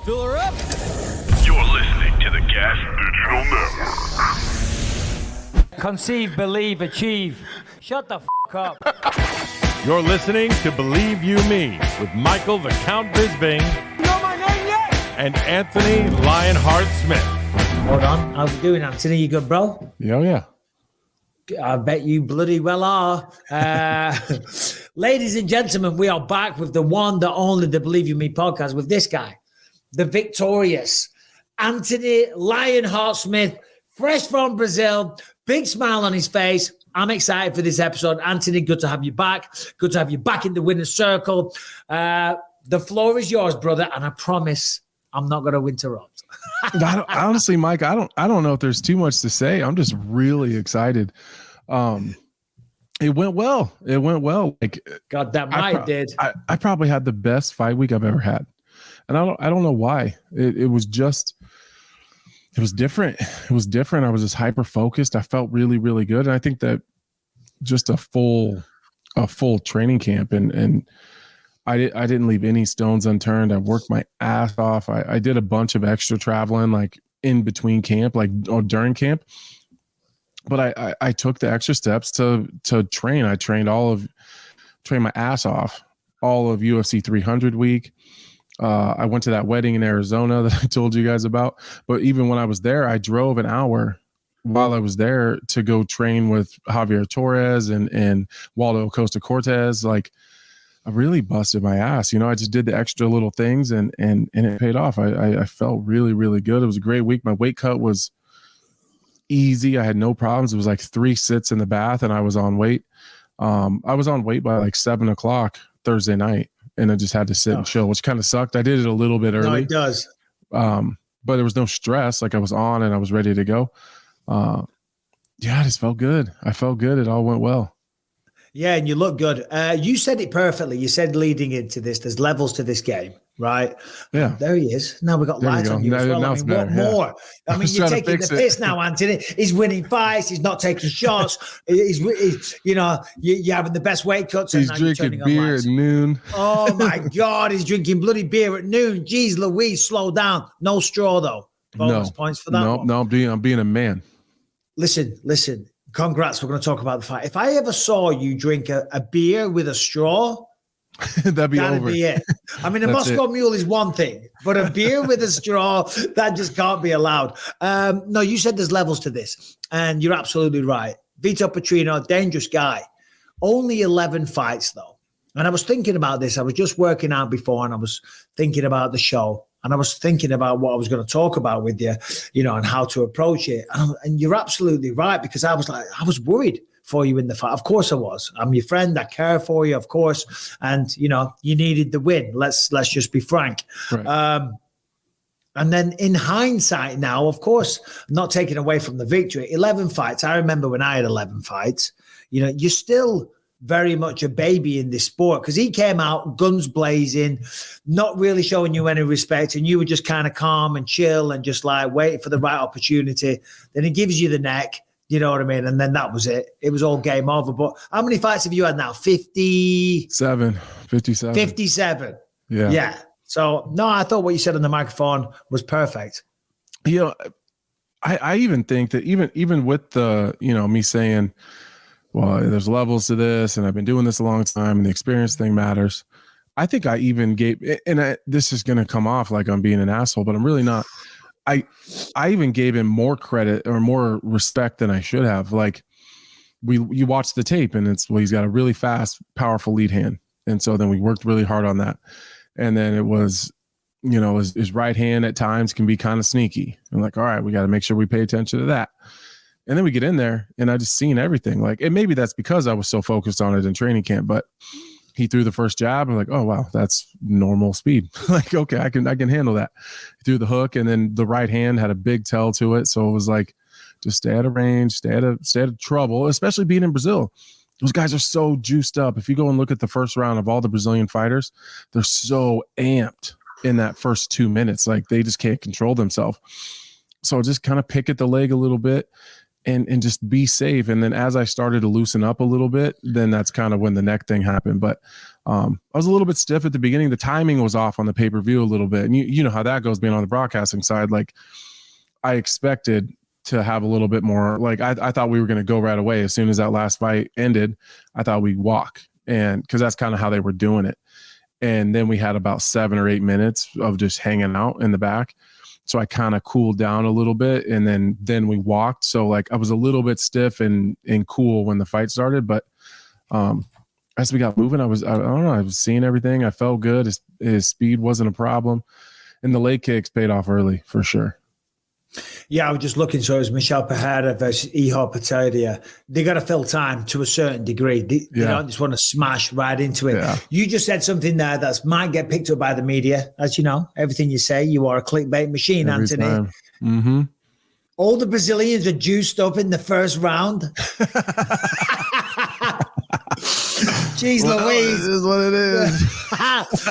Fill her up. You're listening to the Gas Digital Network. Conceive, believe, achieve. Shut the f*** up. You're listening to Believe You Me with Michael the Count Bisping. You know my name yet? And Anthony Lionheart Smith. Hold on. How's it doing, Anthony? You good, bro? Yeah. I bet you bloody well are. Ladies and gentlemen, we are back with the one, the only, the Believe You Me podcast with this guy, the victorious Anthony Lionheart Smith, fresh from Brazil, big smile on his face. I'm excited for this episode. Anthony, good to have you back. Good to have you back in the winner's circle. The floor is yours, brother, and I promise I'm not going to interrupt. Honestly, Mike, I don't know if there's too much to say. I'm just really excited. It went well. Like, God, that might did. I probably had the best fight week I've ever had, and I don't know why. It was different. It was different. I was just hyper focused. I felt really, really good, and I think that just a full training camp, and I didn't leave any stones unturned. I worked my ass off. I did a bunch of extra traveling, like in between camp, during camp. But I took the extra steps to train. I trained my ass off all of UFC 300 week. I went to that wedding in Arizona that I told you guys about. But even when I was there, I drove an hour while I was there to go train with Javier Torres and Waldo Acosta Cortez. Like, I really busted my ass. I just did the extra little things and it paid off. I felt really, really good. It was a great week. My weight cut was easy. I had no problems. It was like 3 sits in the bath and I was on weight. I was on weight by like 7:00 Thursday night, and I just had to sit and chill, which kind of sucked. I did it a little bit early. No, it does. But there was no stress. Like, I was on and I was ready to go. I just felt good. I felt good. It all went well. Yeah, and you look good. You said it perfectly. You said leading into this, there's levels to this game, right? Yeah. There he is. Now we've got lights on you as well. What more? I mean, you're taking the piss now, Anthony. He's winning fights. He's not taking shots. He's you're having the best weight cuts. He's drinking beer at noon. Oh, my God. He's drinking bloody beer at noon. Jeez Louise, slow down. No straw, though. Bonus points for that one. No, I'm being a man. Listen. Congrats. We're going to talk about the fight. If I ever saw you drink a beer with a straw, that'd be it. I mean, a Moscow Mule is one thing, but a beer with a straw, that just can't be allowed. No, you said there's levels to this, and you're absolutely right. Vitor Petrino, dangerous guy. Only 11 fights, though. And I was thinking about this. I was just working out before, and I was thinking about the show. And I was thinking about what I was going to talk about with you, and how to approach it. And you're absolutely right, because I was worried for you in the fight. Of course I was. I'm your friend. I care for you, of course. And, you needed the win. Let's just be frank. Right. And then in hindsight now, of course, not taking away from the victory, 11 fights. I remember when I had 11 fights, you're still very much a baby in this sport, because he came out guns blazing, not really showing you any respect, and you were just kind of calm and chill and just like waiting for the right opportunity. Then he gives you the neck, you know what I mean? And then that was it. It was all game over. But how many fights have you had now? 57. 57. Yeah. So, no, I thought what you said on the microphone was perfect. I even think that even with the, me saying, well, there's levels to this, and I've been doing this a long time, and the experience thing matters. I think I even gave, and this is going to come off like I'm being an asshole, but I'm really not. I even gave him more credit or more respect than I should have. Like, you watch the tape, and he's got a really fast, powerful lead hand, and so then we worked really hard on that, and then it was, his right hand at times can be kind of sneaky. I'm like, all right, we got to make sure we pay attention to that. And then we get in there, and I just seen everything. Like, and maybe that's because I was so focused on it in training camp. But he threw the first jab. I'm like, oh wow, that's normal speed. Like, okay, I can handle that. He threw the hook, and then the right hand had a big tell to it. So it was like, just stay out of range, stay out of trouble. Especially being in Brazil, those guys are so juiced up. If you go and look at the first round of all the Brazilian fighters, they're so amped in that first 2 minutes. Like, they just can't control themselves. So just kind of pick at the leg a little bit. and just be safe. And then as I started to loosen up a little bit, then that's kind of when the neck thing happened. But I was a little bit stiff at the beginning. The timing was off on the pay-per-view a little bit. And you know how that goes being on the broadcasting side. Like I expected to have a little bit more, like I thought we were going to go right away. As soon as that last fight ended, I thought we'd walk, and because that's kind of how they were doing it. And then we had about 7 or 8 minutes of just hanging out in the back. So I kind of cooled down a little bit, and then we walked. So like I was a little bit stiff and cool when the fight started, but as we got moving, I don't know, I was seeing everything. I felt good. His speed wasn't a problem, and the leg kicks paid off early for sure. Yeah, I was just looking. So it was Michel Pereira versus Vitor Petrino. They got to fill time to a certain degree. They don't just want to smash right into it. Yeah. You just said something there that might get picked up by the media. As you know, everything you say, you are a clickbait machine, every Anthony. Time. Mm-hmm. All the Brazilians are juiced up in the first round. Jeez Louise. It is what it is.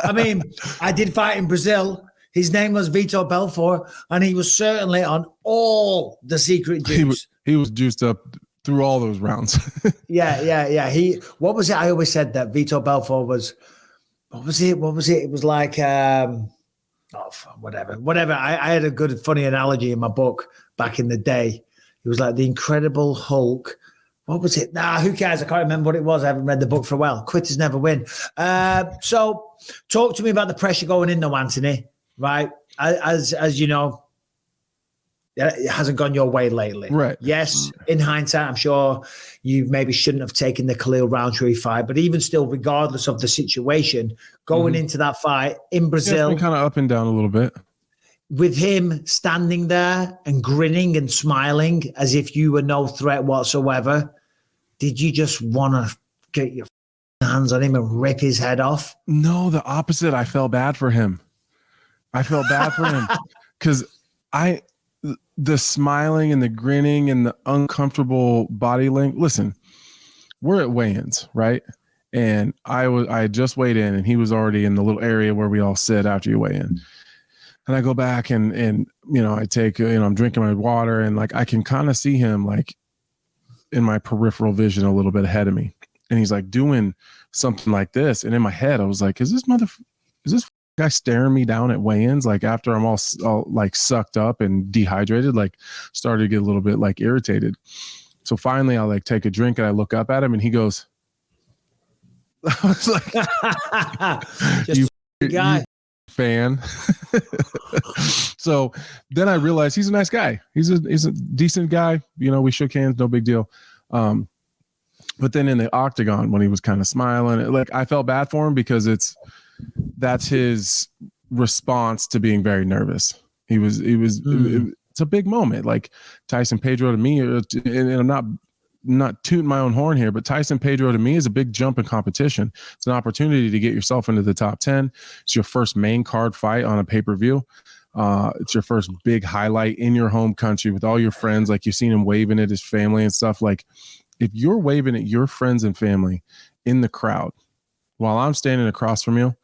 I mean, I did fight in Brazil. His name was Vitor Belfort, and he was certainly on all the secret juice. He was juiced up through all those rounds. Yeah. What was it? I always said that Vitor Belfort was. What was it? It was like whatever. I had a good, funny analogy in my book back in the day. It was like the Incredible Hulk. What was it? Who cares? I can't remember what it was. I haven't read the book for a while. Quitters never win. So talk to me about the pressure going in, though, Anthony. Right, as you know, it hasn't gone your way lately. Right. Yes, in hindsight, I'm sure you maybe shouldn't have taken the Khalil Roundtree fight, but even still, regardless of the situation, going into that fight in Brazil, kind of up and down a little bit, with him standing there and grinning and smiling as if you were no threat whatsoever. Did you just want to get your hands on him and rip his head off? No, the opposite. I felt bad for him. Because the smiling and the grinning and the uncomfortable body language. Listen, we're at weigh-ins, right? And I had just weighed in, and he was already in the little area where we all sit after you weigh in. And I go back and I take, I'm drinking my water, and like I can kind of see him like in my peripheral vision a little bit ahead of me. And he's like doing something like this. And in my head, I was like, is this guy staring me down at weigh-ins? Like after I'm all like sucked up and dehydrated, like started to get a little bit like irritated. So finally I like take a drink and I look up at him and he goes, I was like, just you guy. You fan. So then I realized he's a nice guy. He's a decent guy. We shook hands, no big deal. But then in the octagon, when he was kind of smiling, like I felt bad for him because that's his response to being very nervous. It's a big moment. Like Tyson Pedro to me, and I'm not tooting my own horn here, but Tyson Pedro to me is a big jump in competition. It's an opportunity to get yourself into the top 10. It's your first main card fight on a pay-per-view. It's your first big highlight in your home country with all your friends. Like you've seen him waving at his family and stuff. Like if you're waving at your friends and family in the crowd while I'm standing across from you,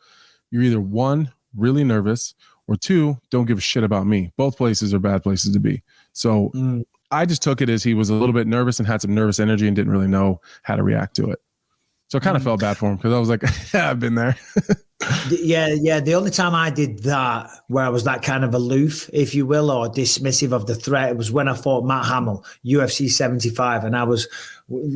you're either 1, really nervous, or 2, don't give a shit about me. Both places are bad places to be. So I just took it as he was a little bit nervous and had some nervous energy and didn't really know how to react to it. So I kind of felt bad for him because I was like, yeah, I've been there. Yeah. The only time I did that, where I was that kind of aloof, if you will, or dismissive of the threat, it was when I fought Matt Hamill, UFC 75, and I was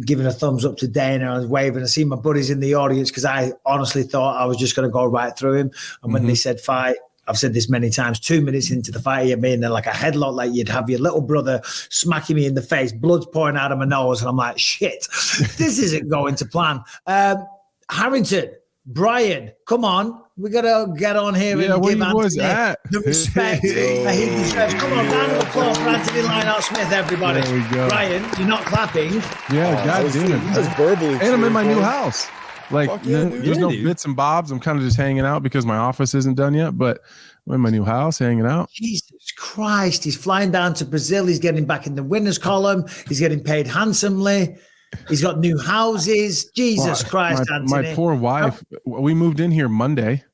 giving a thumbs up to Dana. I was waving. I see my buddies in the audience because I honestly thought I was just going to go right through him. And when they said fight, I've said this many times, 2 minutes into the fight, you're being there like a headlock, like you'd have your little brother smacking me in the face, blood's pouring out of my nose. And I'm like, shit, this isn't going to plan. Harrington, Brian, come on. We got to get on here and give Anthony the respect that he deserves. Come on, round of applause for Anthony Lionheart Smith, everybody. There we go. Brian, you're not clapping. Yeah, God damn it. Just verbally. And I'm in my new house. Like, there's no dude. bits and bobs. I'm kind of just hanging out because my office isn't done yet, but I'm in my new house hanging out. Jesus Christ. He's flying down to Brazil. He's getting back in the winner's column. He's getting paid handsomely. He's got new houses. Jesus Christ, Anthony. My poor wife, we moved in here Monday,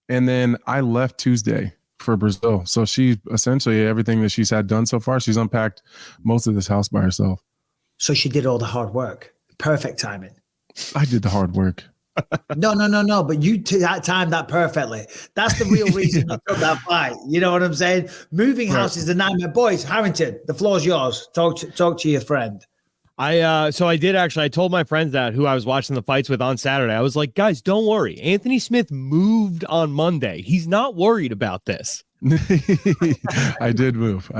and then I left Tuesday for Brazil. So she essentially, everything that she's had done so far, she's unpacked most of this house by herself. So she did all the hard work. Perfect timing. I did the hard work. No. But you timed that perfectly. That's the real reason you took that fight. You know what I'm saying? Moving house is the nightmare. Boys, Harrington, the floor's yours. Talk to your friend. I told my friends that who I was watching the fights with on Saturday. I was like, guys, don't worry. Anthony Smith moved on Monday. He's not worried about this. I did move.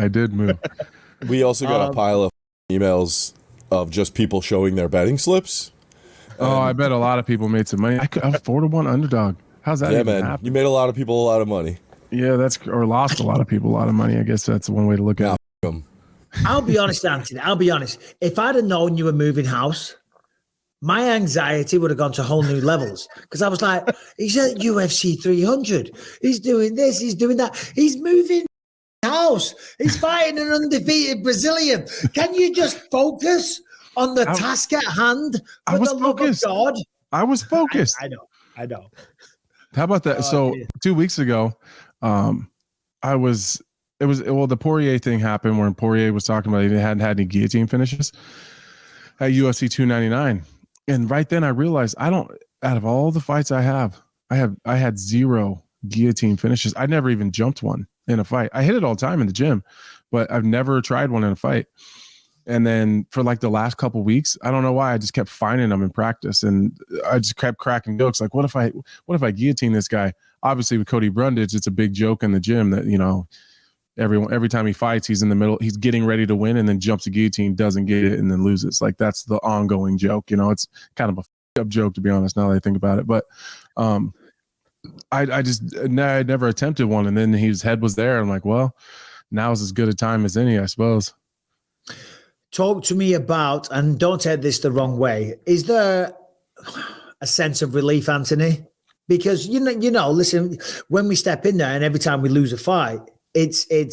We also got a pile of emails of just people showing their betting slips. Oh, I bet a lot of people made some money. I'm 4-1 underdog. How's that? Yeah, man. Happen? You made a lot of people a lot of money. Yeah, or lost a lot of people a lot of money. I guess that's one way to look at it. I'll be honest, Anthony. If I'd have known you were moving house, my anxiety would have gone to whole new levels. Because I was like, he's at UFC 300. He's doing this. He's doing that. He's moving house. He's fighting an undefeated Brazilian. Can you just focus on the task at hand? For the love of God. I was focused. I know. How about that? So 2 weeks ago, the Poirier thing happened where Poirier was talking about he hadn't had any guillotine finishes at UFC 299. And right then I realized out of all the fights I had 0 guillotine finishes. I never even jumped one in a fight. I hit it all the time in the gym, but I've never tried one in a fight. And then for like the last couple of weeks, I don't know why, I just kept finding them in practice, and I just kept cracking jokes like, what if I guillotine this guy? Obviously with Cody Brundage, it's a big joke in the gym that, you know, every time he fights, he's in the middle, he's getting ready to win and then jumps a guillotine, doesn't get it, and then loses. Like that's the ongoing joke. You know, it's kind of a up joke, to be honest, now that I think about it. But I never attempted one, and then his head was there. I'm like, well, now is as good a time as any, I suppose. Talk to me about, and don't take this the wrong way, is there a sense of relief, Anthony? Because you know, listen, when we step in there and every time we lose a fight, it's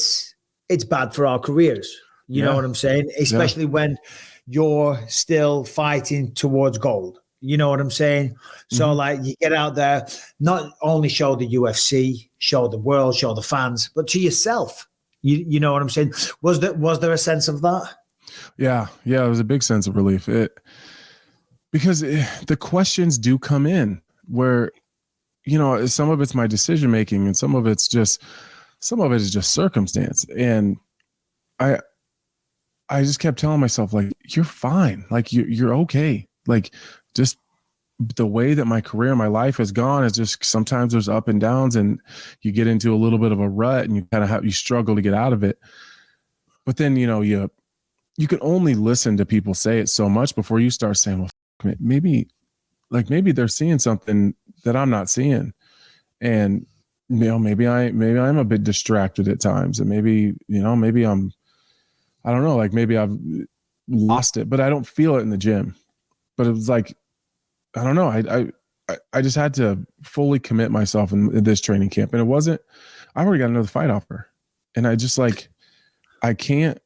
bad for our careers. You know what I'm saying? Especially when you're still fighting towards gold. You know what I'm saying? So like you get out there, not only show the UFC, show the world, show the fans, but to yourself. You know what I'm saying? Was there a sense of that? Yeah, it was a big sense of relief. Because the questions do come in where, you know, some of it's my decision making and some of it is just circumstance. And I just kept telling myself, like, you're fine. Like you're okay. Like just the way that my career, my life has gone is just sometimes there's up and downs and you get into a little bit of a rut and you kind of you struggle to get out of it. But then, you know, you can only listen to people say it so much before you start saying, well, maybe they're seeing something that I'm not seeing. And, you know, maybe I'm a bit distracted at times, and maybe I'm, I don't know, like maybe I've lost it, but I don't feel it in the gym. But it was like, I don't know. I just had to fully commit myself in this training camp. And I already got another fight offer, and I just like, I can't,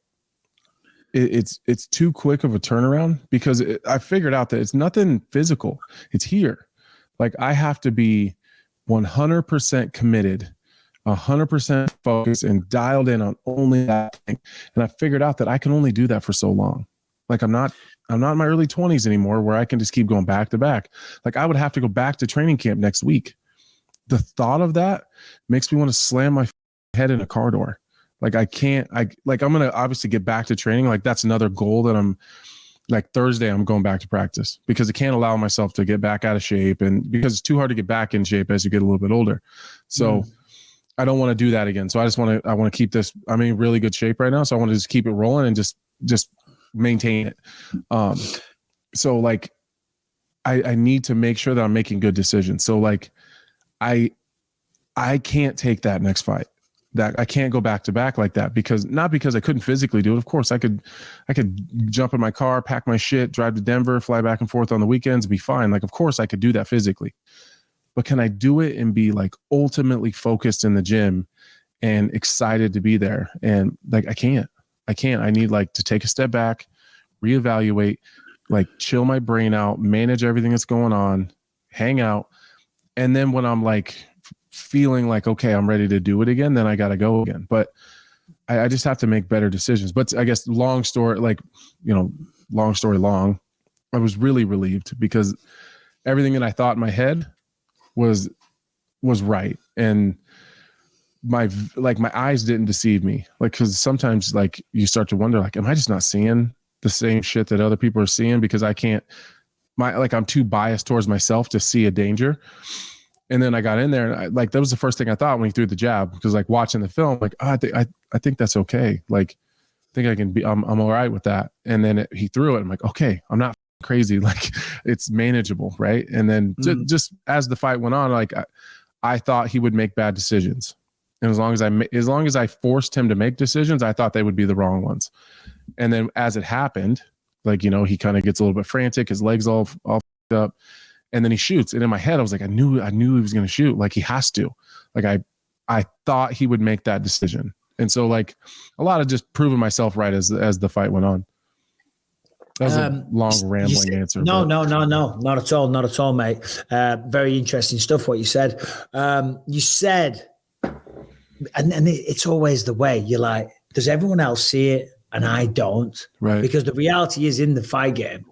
it's too quick of a turnaround because I figured out that it's nothing physical. It's here. Like I have to be 100% committed, 100% focused and dialed in on only that thing. And I figured out that I can only do that for so long. Like I'm not in my early 20s anymore where I can just keep going back to back. Like I would have to go back to training camp next week. The thought of that makes me want to slam my head in a car door. Like I'm going to obviously get back to training. Like that's another goal that I'm like Thursday, I'm going back to practice because I can't allow myself to get back out of shape, and because it's too hard to get back in shape as you get a little bit older. So I don't want to do that again. So I want to keep this, I'm in really good shape right now. So I want to just keep it rolling and just maintain it. So like I need to make sure that I'm making good decisions. So like I can't take that next fight. That I can't go back to back like that not because I couldn't physically do it. Of course I could jump in my car, pack my shit, drive to Denver, fly back and forth on the weekends, be fine. Like, of course I could do that physically, but can I do it and be like ultimately focused in the gym and excited to be there? And like, I can't, I need like to take a step back, reevaluate, like chill my brain out, manage everything that's going on, hang out. And then when I'm like feeling like, okay, I'm ready to do it again, then I got to go again. But I just have to make better decisions. But I guess long story long, I was really relieved because everything that I thought in my head was right. And my eyes didn't deceive me. Like, cause sometimes like you start to wonder, like, am I just not seeing the same shit that other people are seeing because I'm too biased towards myself to see a danger. And then I got in there and that was the first thing I thought when he threw the jab, because like watching the film, like, I think that's okay. Like, I think I'm all right with that. And then he threw it. I'm like, okay, I'm not crazy. Like, it's manageable. Right. And then just as the fight went on, like I thought he would make bad decisions. And as long as I forced him to make decisions, I thought they would be the wrong ones. And then as it happened, like, he kind of gets a little bit frantic, his legs all f***ed up, and then he shoots. And in my head, I was like, I knew he was going to shoot. Like, he has to. Like, I thought he would make that decision. And so, like, a lot of just proving myself right as the fight went on. That was a long, rambling answer. No, not at all, mate. Very interesting stuff, what you said. You said, and it's always the way, you're like, does everyone else see it and I don't? Right. Because the reality is, in the fight game,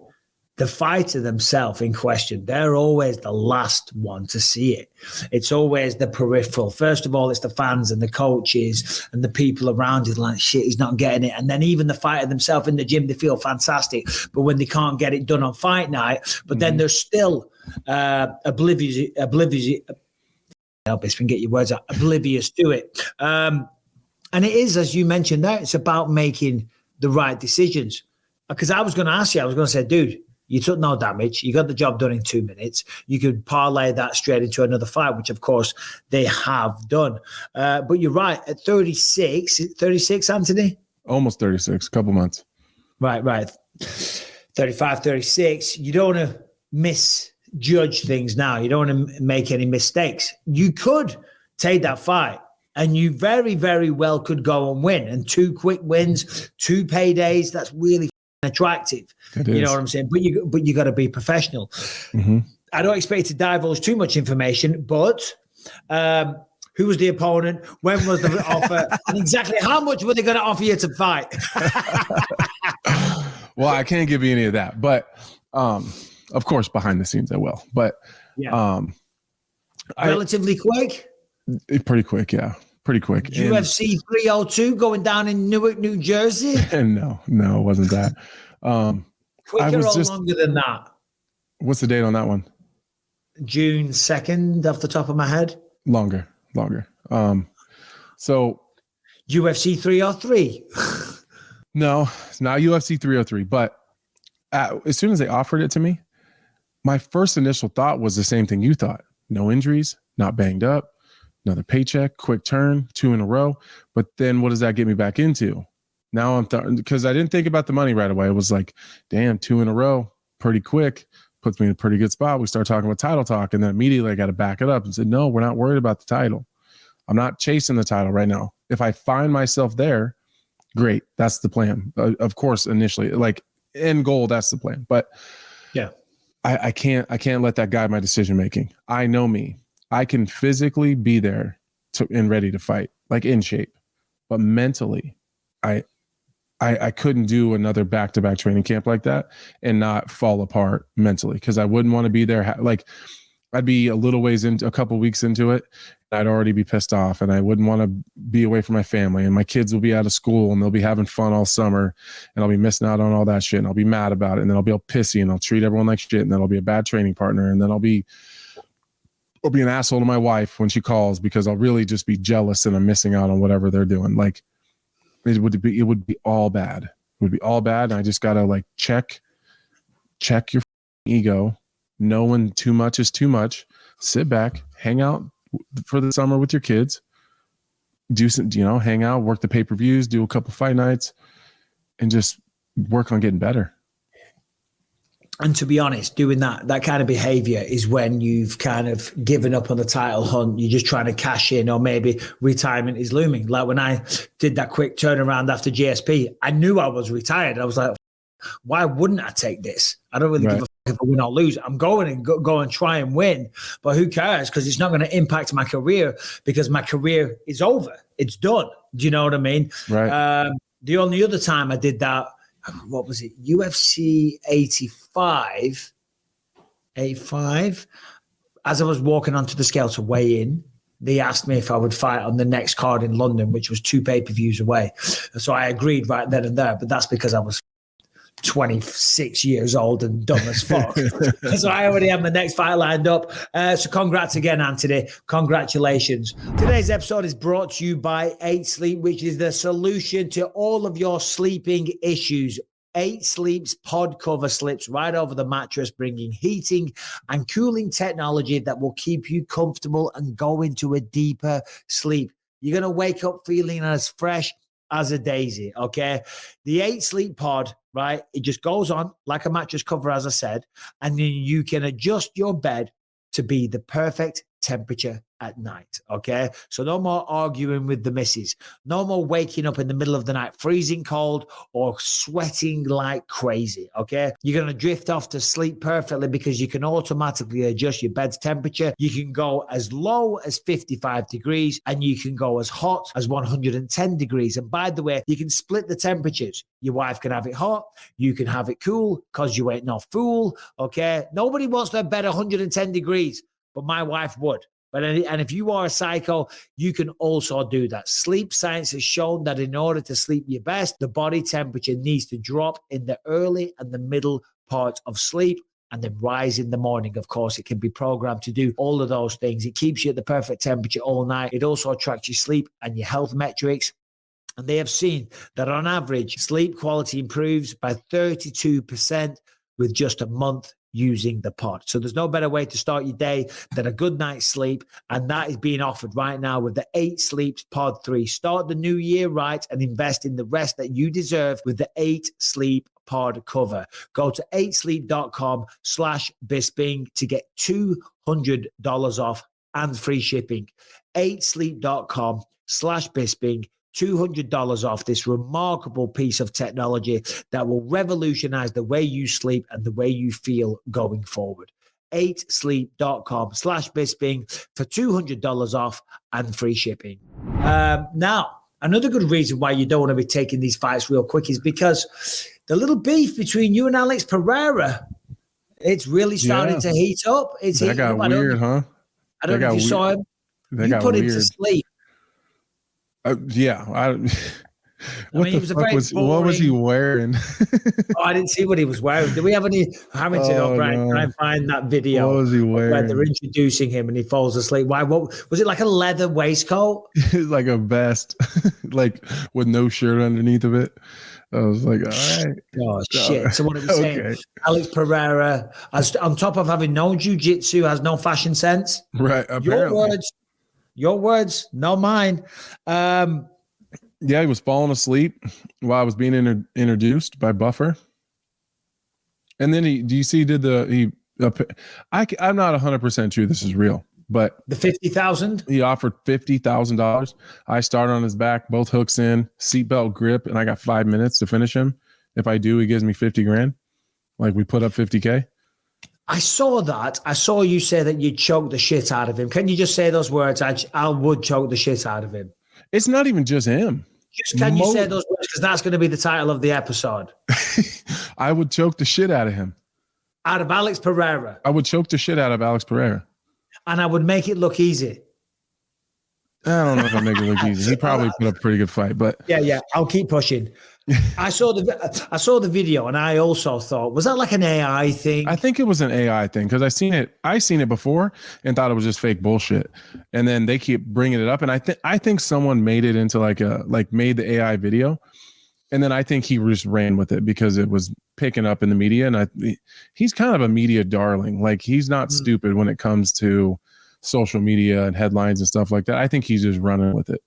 the fighter themselves in question, they're always the last one to see it. It's always the peripheral. First of all, it's the fans and the coaches and the people around you, like, shit, he's not getting it. And then even the fighter themselves in the gym, they feel fantastic. But when they can't get it done on fight night, but then they're still oblivious. Help us get your words out. Oblivious to it. And it is, as you mentioned there, it's about making the right decisions. Because I was going to ask you, I was going to say, dude, you took no damage. You got the job done in 2 minutes. You could parlay that straight into another fight, which, of course, they have done. But you're right. At 36, Anthony? Almost 36, a couple months. Right. 35, 36. You don't want to misjudge things now. You don't want to make any mistakes. You could take that fight, and you very, very well could go and win. And 2 quick wins, 2 paydays, that's really attractive. You know what I'm saying? But you got to be professional. Mm-hmm. I don't expect you to divulge too much information, but who was the opponent? When was the offer? And exactly how much were they going to offer you to fight? Well, I can't give you any of that, but of course, behind the scenes I will. But relatively quick? Pretty quick, yeah. Pretty quick. UFC 302 going down in Newark, New Jersey? No, it wasn't that. Quicker or longer than that? What's the date on that one? June 2nd, off the top of my head. Longer. So UFC 303. No, it's not UFC 303. But as soon as they offered it to me, my first initial thought was the same thing you thought. No injuries, not banged up. Another paycheck, quick turn, 2 in a row. But then what does that get me back into? Now because I didn't think about the money right away. It was like, damn, 2 in a row, pretty quick, puts me in a pretty good spot. We start talking about title talk. And then immediately I got to back it up and said, no, we're not worried about the title. I'm not chasing the title right now. If I find myself there, great. That's the plan. Of course, initially, like end goal, that's the plan. But yeah, I can't let that guide my decision making. I know me. I can physically be there and ready to fight, like in shape, but mentally, I couldn't do another back-to-back training camp like that and not fall apart mentally, because I wouldn't want to be there. Like, I'd be a little ways into, a couple weeks into it, and I'd already be pissed off, and I wouldn't want to be away from my family, and my kids will be out of school and they'll be having fun all summer, and I'll be missing out on all that shit, and I'll be mad about it, and then I'll be all pissy, and I'll treat everyone like shit, and then I'll be a bad training partner, and then I'll be an asshole to my wife when she calls, because I'll really just be jealous and I'm missing out on whatever they're doing. Like, it would be all bad. It would be all bad. And I just got to like check your ego. Know when too much is too much. Sit back, hang out for the summer with your kids, do some, hang out, work the pay-per-views, do a couple fight nights, and just work on getting better. And to be honest, doing that kind of behavior is when you've kind of given up on the title hunt. You're just trying to cash in, or maybe retirement is looming. Like when I did that quick turnaround after GSP, I knew I was retired. I was like, why wouldn't I take this? I don't really give a fuck if I win or lose. I'm going and go and try and win, but who cares? Because it's not going to impact my career because my career is over. It's done. Do you know what I mean? Right. The only other time I did that, what was it? UFC 85. As I was walking onto the scale to weigh in, they asked me if I would fight on the next card in London, which was 2 pay-per-views away. So I agreed right then and there, but that's because I was 26 years old and dumb as fuck. So I already have my next fight lined up. So congrats again, Anthony. Congratulations. Today's episode is brought to you by 8 Sleep, which is the solution to all of your sleeping issues. 8 Sleep's pod cover slips right over the mattress, bringing heating and cooling technology that will keep you comfortable and go into a deeper sleep. You're going to wake up feeling as fresh as a daisy, okay? The 8 Sleep pod, right, it just goes on like a mattress cover, as I said, and then you can adjust your bed to be the perfect temperature at night, okay? So no more arguing with the missus. No more waking up in the middle of the night freezing cold or sweating like crazy, okay? You're going to drift off to sleep perfectly because you can automatically adjust your bed's temperature. You can go as low as 55 degrees and you can go as hot as 110 degrees. And by the way, you can split the temperatures. Your wife can have it hot. You can have it cool because you ain't no fool, okay? Nobody wants their bed 110 degrees, but my wife would. And if you are a psycho, you can also do that. Sleep science has shown that in order to sleep your best, the body temperature needs to drop in the early and the middle part of sleep and then rise in the morning. Of course, it can be programmed to do all of those things. It keeps you at the perfect temperature all night. It also tracks your sleep and your health metrics. And they have seen that on average, sleep quality improves by 32% with just a month using the pod. So there's no better way to start your day than a good night's sleep. And that is being offered right now with the 8 Sleeps Pod 3. Start the new year right and invest in the rest that you deserve with the 8 Sleep Pod cover. Go to 8sleep.com/Bisping to get $200 off and free shipping. 8sleep.com/Bisping. $200 off this remarkable piece of technology that will revolutionize the way you sleep and the way you feel going forward. 8sleep.com/Bisping for $200 off and free shipping. Now, another good reason why you don't want to be taking these fights real quick is because the little beef between you and Alex Pereira, it's really starting to heat up. It's that got weird, huh? I don't know if you saw him. You put him to sleep. Yeah. What was he wearing? I didn't see what he was wearing. Do we have any Hamilton or Brian? Try and find that video. What was he wearing? Where they're introducing him and he falls asleep. Why? What was it, like a leather waistcoat? Like a vest, like with no shirt underneath of it. I was like, all right. Oh shit! So what are we saying? Alex Pereira, on top of having no jiu-jitsu, has no fashion sense. Right. Apparently. Your words, not mine. Yeah, he was falling asleep while I was being introduced by Buffer. And then I'm not 100% sure this is real, but the 50,000, he offered $50,000. I started on his back, both hooks in, seatbelt grip, and I got 5 minutes to finish him. If I do, he gives me 50 grand. Like we put up 50K. I saw that. I saw you say that you'd choke the shit out of him. Can you just say those words? I would choke the shit out of him. It's not even just him. Can you say those words? Because that's going to be the title of the episode. I would choke the shit out of him. Out of Alex Pereira. I would choke the shit out of Alex Pereira. And I would make it look easy. I don't know if I make it look easy. He probably put up a pretty good fight, but yeah. I'll keep pushing. I saw the video and I also thought, was that like an AI thing? I think it was an AI thing because I seen it before and thought it was just fake bullshit. And then they keep bringing it up, and I think someone made it into made the AI video, and then I think he just ran with it because it was picking up in the media, and he's kind of a media darling. Like he's not stupid when it comes to social media and headlines and stuff like that. I think he's just running with it.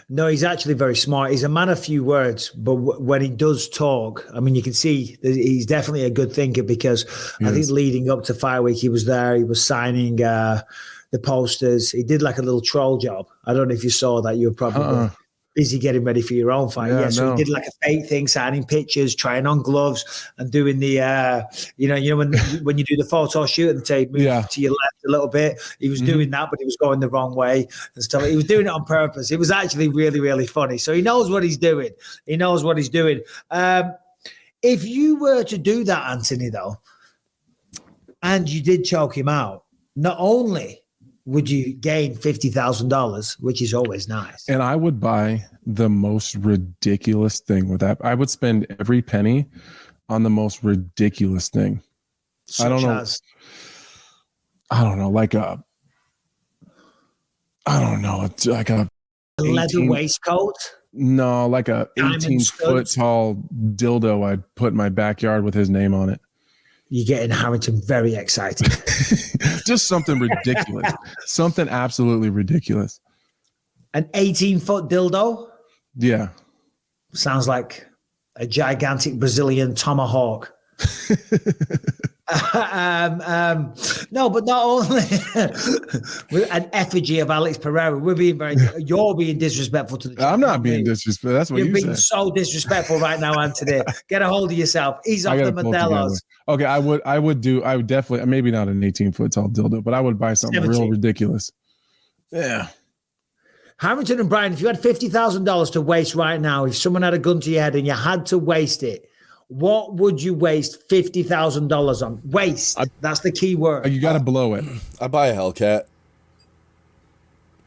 No, he's actually very smart. He's a man of few words, but when he does talk, I mean, you can see that he's definitely a good thinker because I think leading up to Fight Week, he was there. He was signing the posters. He did like a little troll job. I don't know if you saw that. You were probably busy getting ready for your own fight. Yeah, Yeah, so no. he did like a fake thing, signing pictures, trying on gloves, and doing the, when you do the photo shoot and say move to your left a little bit. He was doing that, but he was going the wrong way and stuff. He was doing it on purpose. It was actually really, really funny. So he knows what he's doing. He knows what he's doing. If you were to do that, Anthony, though, and you did choke him out, not only would you gain $50,000, which is always nice. And I would buy the most ridiculous thing with that. I would spend every penny on the most ridiculous thing. I don't know, like a leather waistcoat. No, like a 18-foot tall dildo I'd put in my backyard with his name on it. You're getting Harrington very excited. Just something ridiculous. Something absolutely ridiculous. An 18-foot dildo? Yeah. Sounds like a gigantic Brazilian tomahawk. No, but not only an effigy of Alex Pereira, you're being disrespectful to the champ. I'm not being disrespectful. That's what you're you being said. So disrespectful right now, Anthony. Get a hold of yourself. He's off the Modelos. Okay, I would definitely, maybe not an 18-foot tall dildo, but I would buy something 17. real ridiculous. Yeah. Harrington and Brian, if you had $50,000 to waste right now, if someone had a gun to your head and you had to waste it, what would you waste $50,000 on? Waste. That's the key word. You got to blow it. I buy a Hellcat.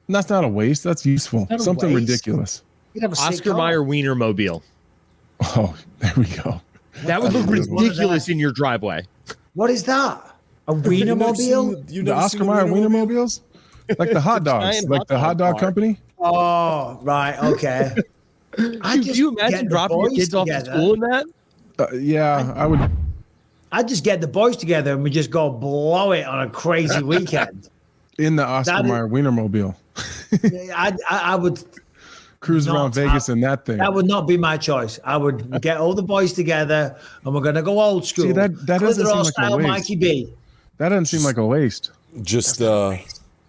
That's not a waste. That's useful. Not a Something waste. ridiculous. You'd have a sick Oscar car. Mayer Wienermobile. Oh, there we go. That would look ridiculous in your driveway. What is that? A Wienermobile? The Oscar Mayer Wienermobiles? Like the hot dogs. giant Like the hot dog company? Oh, right. Okay. Dude, do you imagine dropping your kids off at school in that? Yeah, I would. I'd just get the boys together and we just go blow it on a crazy weekend. In the Oscar Mayer Wienermobile. I would cruise around Vegas in that thing. That would not be my choice. I would get all the boys together and we're going to go old school. See, that doesn't seem like a waste. Mikey B. That doesn't seem like a waste. Just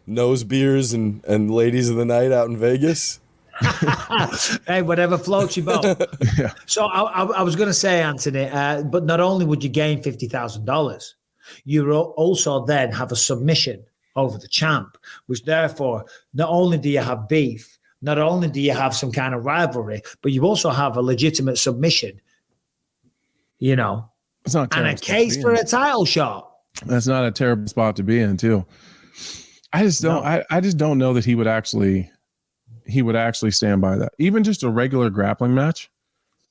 nose beers and ladies of the night out in Vegas. Hey, whatever floats your boat. Yeah. So I was going to say, Anthony, but not only would you gain $50,000, you also then have a submission over the champ, which therefore not only do you have beef, not only do you have some kind of rivalry, but you also have a legitimate submission, It's not and a case for a title shot. That's not a terrible spot to be in, too. I just don't. I just don't know that he would actually stand by that. Even just a regular grappling match,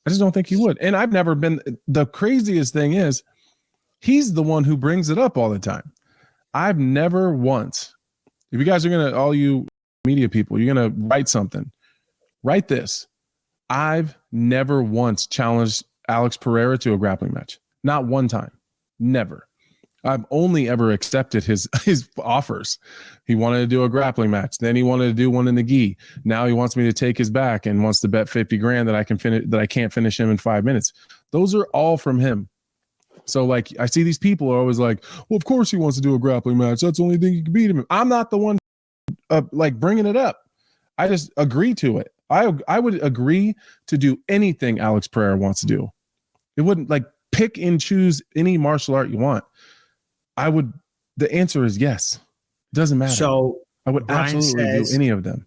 I just don't think he would. And I've never been. The craziest thing is, he's the one who brings it up all the time. I've never once. If you guys are gonna, all you media people, you're gonna write something. Write this. I've never once challenged Alex Pereira to a grappling match. Not one time. Never. I've only ever accepted his offers. He wanted to do a grappling match. Then he wanted to do one in the gi. Now he wants me to take his back and wants to bet $50,000 that I can finish, that I can't finish him in 5 minutes. Those are all from him. So like, I see these people are always like, well, of course he wants to do a grappling match. That's the only thing you can beat him in. I'm not the one like bringing it up. I just agree to it. I would agree to do anything Alex Pereira wants to do. It wouldn't like pick and choose any martial art you want. The answer is yes. It doesn't matter. So I would absolutely do any of them.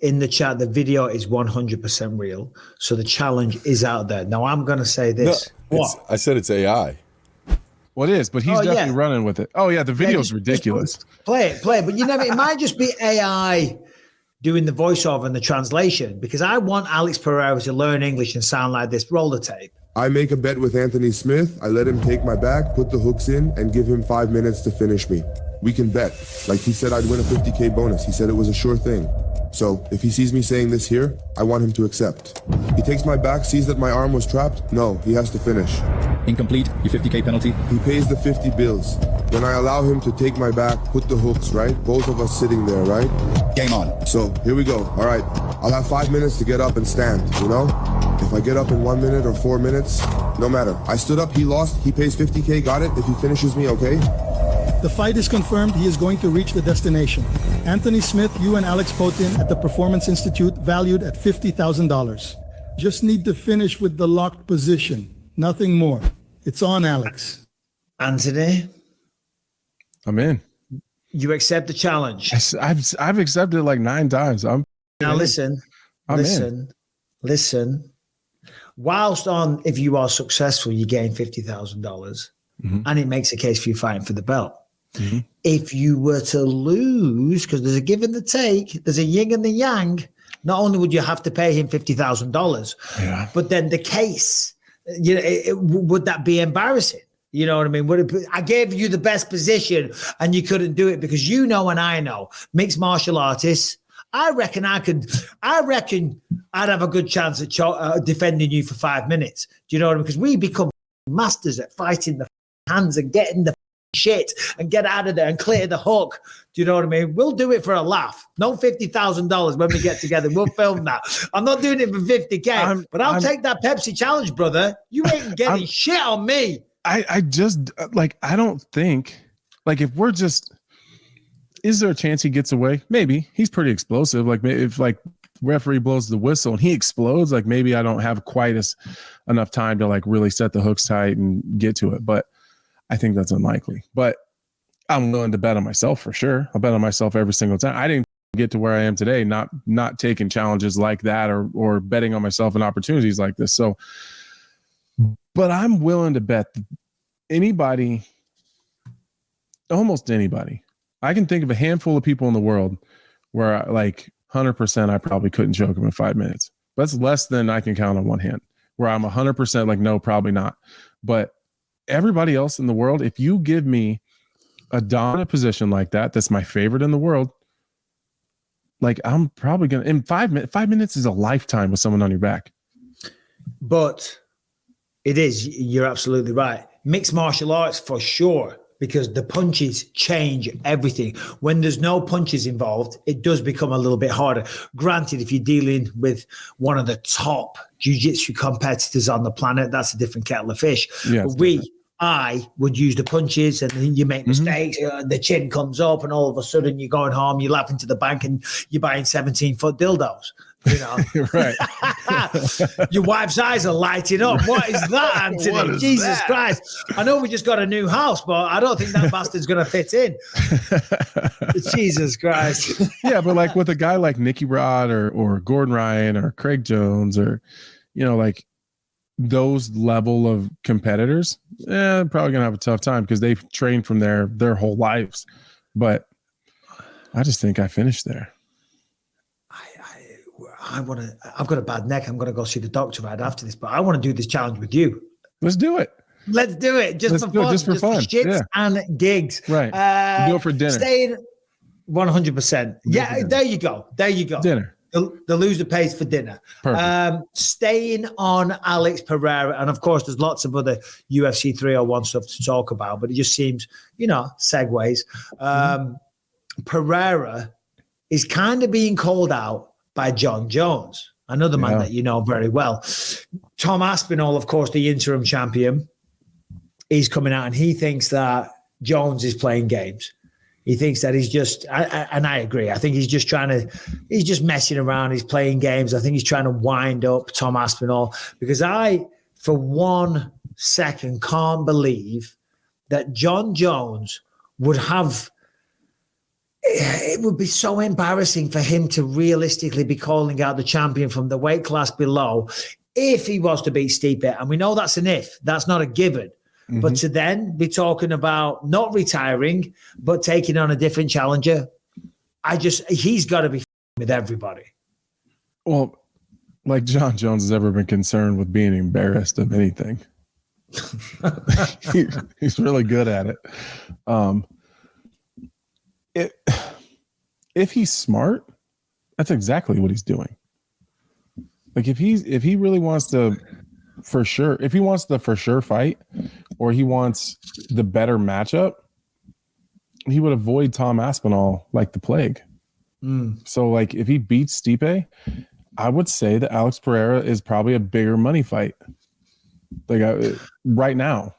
In the chat, the video is 100% real. So the challenge is out there. Now I'm going to say this. No, I said it's AI. Well, it is, but he's definitely running with it. Oh yeah, the video's ridiculous. Play it. But it might just be AI doing the voiceover and the translation, because I want Alex Pereira to learn English and sound like this. Roll the tape. I make a bet with Anthony Smith. I let him take my back, put the hooks in, and give him 5 minutes to finish me. We can bet. Like he said, I'd win a $50K bonus. He said it was a sure thing. So if he sees me saying this here, I want him to accept. He takes my back, sees that my arm was trapped. No, he has to finish. Incomplete, your 50K penalty. He pays the 50 bills. Then I allow him to take my back, put the hooks, right? Both of us sitting there, right? Game on. So here we go. All right. I'll have 5 minutes to get up and stand, you know? If I get up in 1 minute or 4 minutes, no matter. I stood up, he lost, he pays 50K, got it? If he finishes me, okay? The fight is confirmed. He is going to reach the destination. Anthony Smith, you and Alex Potin at the Performance Institute, valued at $50,000. Just need to finish with the locked position. Nothing more. It's on, Alex. Anthony, I'm in. you accept the challenge. I've accepted it like 9 times. Now listen. Whilst on, if you are successful, you gain $50,000, and it makes a case for you fighting for the belt. Mm-hmm. If you were to lose, because there's a give and the take, there's a yin and the yang. Not only would you have to pay him $50,000, but then the case, would that be embarrassing? You know what I mean? I gave you the best position and you couldn't do it because you know and I know mixed martial artists. I reckon I'd have a good chance at defending you for 5 minutes. Do you know what I mean? Because we become masters at fighting the hands and getting the shit and get out of there and clear the hook. Do you know what I mean? We'll do it for a laugh. No $50,000 when we get together. We'll film that. I'm not doing it for $50K, but I'll take that Pepsi challenge, brother. You ain't getting shit on me. I just I don't think if we're just, is there a chance he gets away? Maybe. He's pretty explosive. If referee blows the whistle and he explodes, maybe I don't have quite enough time to really set the hooks tight and get to it. But I think that's unlikely. But I'm willing to bet on myself for sure. I'll bet on myself every single time. I didn't get to where I am today, not taking challenges like that or betting on myself in opportunities like this. So, but I'm willing to bet anybody, almost anybody. I can think of a handful of people in the world where 100% I probably couldn't choke them in 5 minutes. That's less than I can count on one hand, where I'm 100% no, probably not. But everybody else in the world, if you give me a dominant position like that's my favorite in the world, I'm probably going to, in 5 minutes, 5 minutes is a lifetime with someone on your back. But it is, you're absolutely right. Mixed martial arts for sure, because the punches change everything. When there's no punches involved, it does become a little bit harder. Granted, if you're dealing with one of the top jiu-jitsu competitors on the planet, that's a different kettle of fish. Yeah, but I would use the punches, and then you make mistakes, the chin comes up, and all of a sudden you're going home, you're laughing to the bank, and you're buying 17-foot dildos. Right. Your wife's eyes are lighting up. What is that, Anthony? Jesus Christ. I know we just got a new house, but I don't think that bastard's going to fit in. Jesus Christ. Yeah, but with a guy like Nicky Rod or Gordon Ryan or Craig Jones or, those level of competitors, probably going to have a tough time because they've trained from their whole lives. But I just think I finished there. I've got a bad neck. I'm going to go see the doctor right after this, but I want to do this challenge with you. Let's do it. Let's do it. Just for fun. Shits and gigs. Right. Do it for dinner. Staying 100%. Yeah. There you go. Dinner. The loser pays for dinner. Staying on Alex Pereira. And of course, there's lots of other UFC 301 stuff to talk about, but it just seems, segues. Pereira is kind of being called out by Jon Jones, another man that you know very well. Tom Aspinall, of course, the interim champion, he's coming out and he thinks that Jones is playing games. He thinks that he's just, and I agree, I think he's just messing around. He's playing games. I think he's trying to wind up Tom Aspinall, because I, for 1 second, can't believe that Jon Jones would have, it would be so embarrassing for him to realistically be calling out the champion from the weight class below if he was to beat Stipe. And we know that's an if. That's not a given. Mm-hmm. But to then be talking about not retiring, but taking on a different challenger, he's got to be with everybody. Well, Jon Jones has ever been concerned with being embarrassed of anything. He's really good at it. If he's smart, that's exactly what he's doing. If he really wants to, for sure, if he wants the for sure fight, or he wants the better matchup, he would avoid Tom Aspinall like the plague. So if he beats Stipe, I would say that Alex Pereira is probably a bigger money fight. Right now.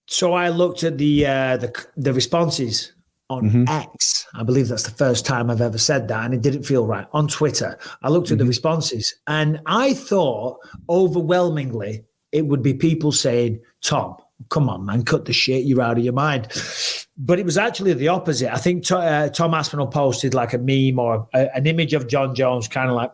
So I looked at the responses on X. I believe that's the first time I've ever said that, and it didn't feel right. On Twitter, I looked at the responses, and I thought overwhelmingly it would be people saying, Tom, come on, man, cut the shit, you're out of your mind. But it was actually the opposite. I think Tom Aspinall posted like a meme or an image of Jon Jones kind of like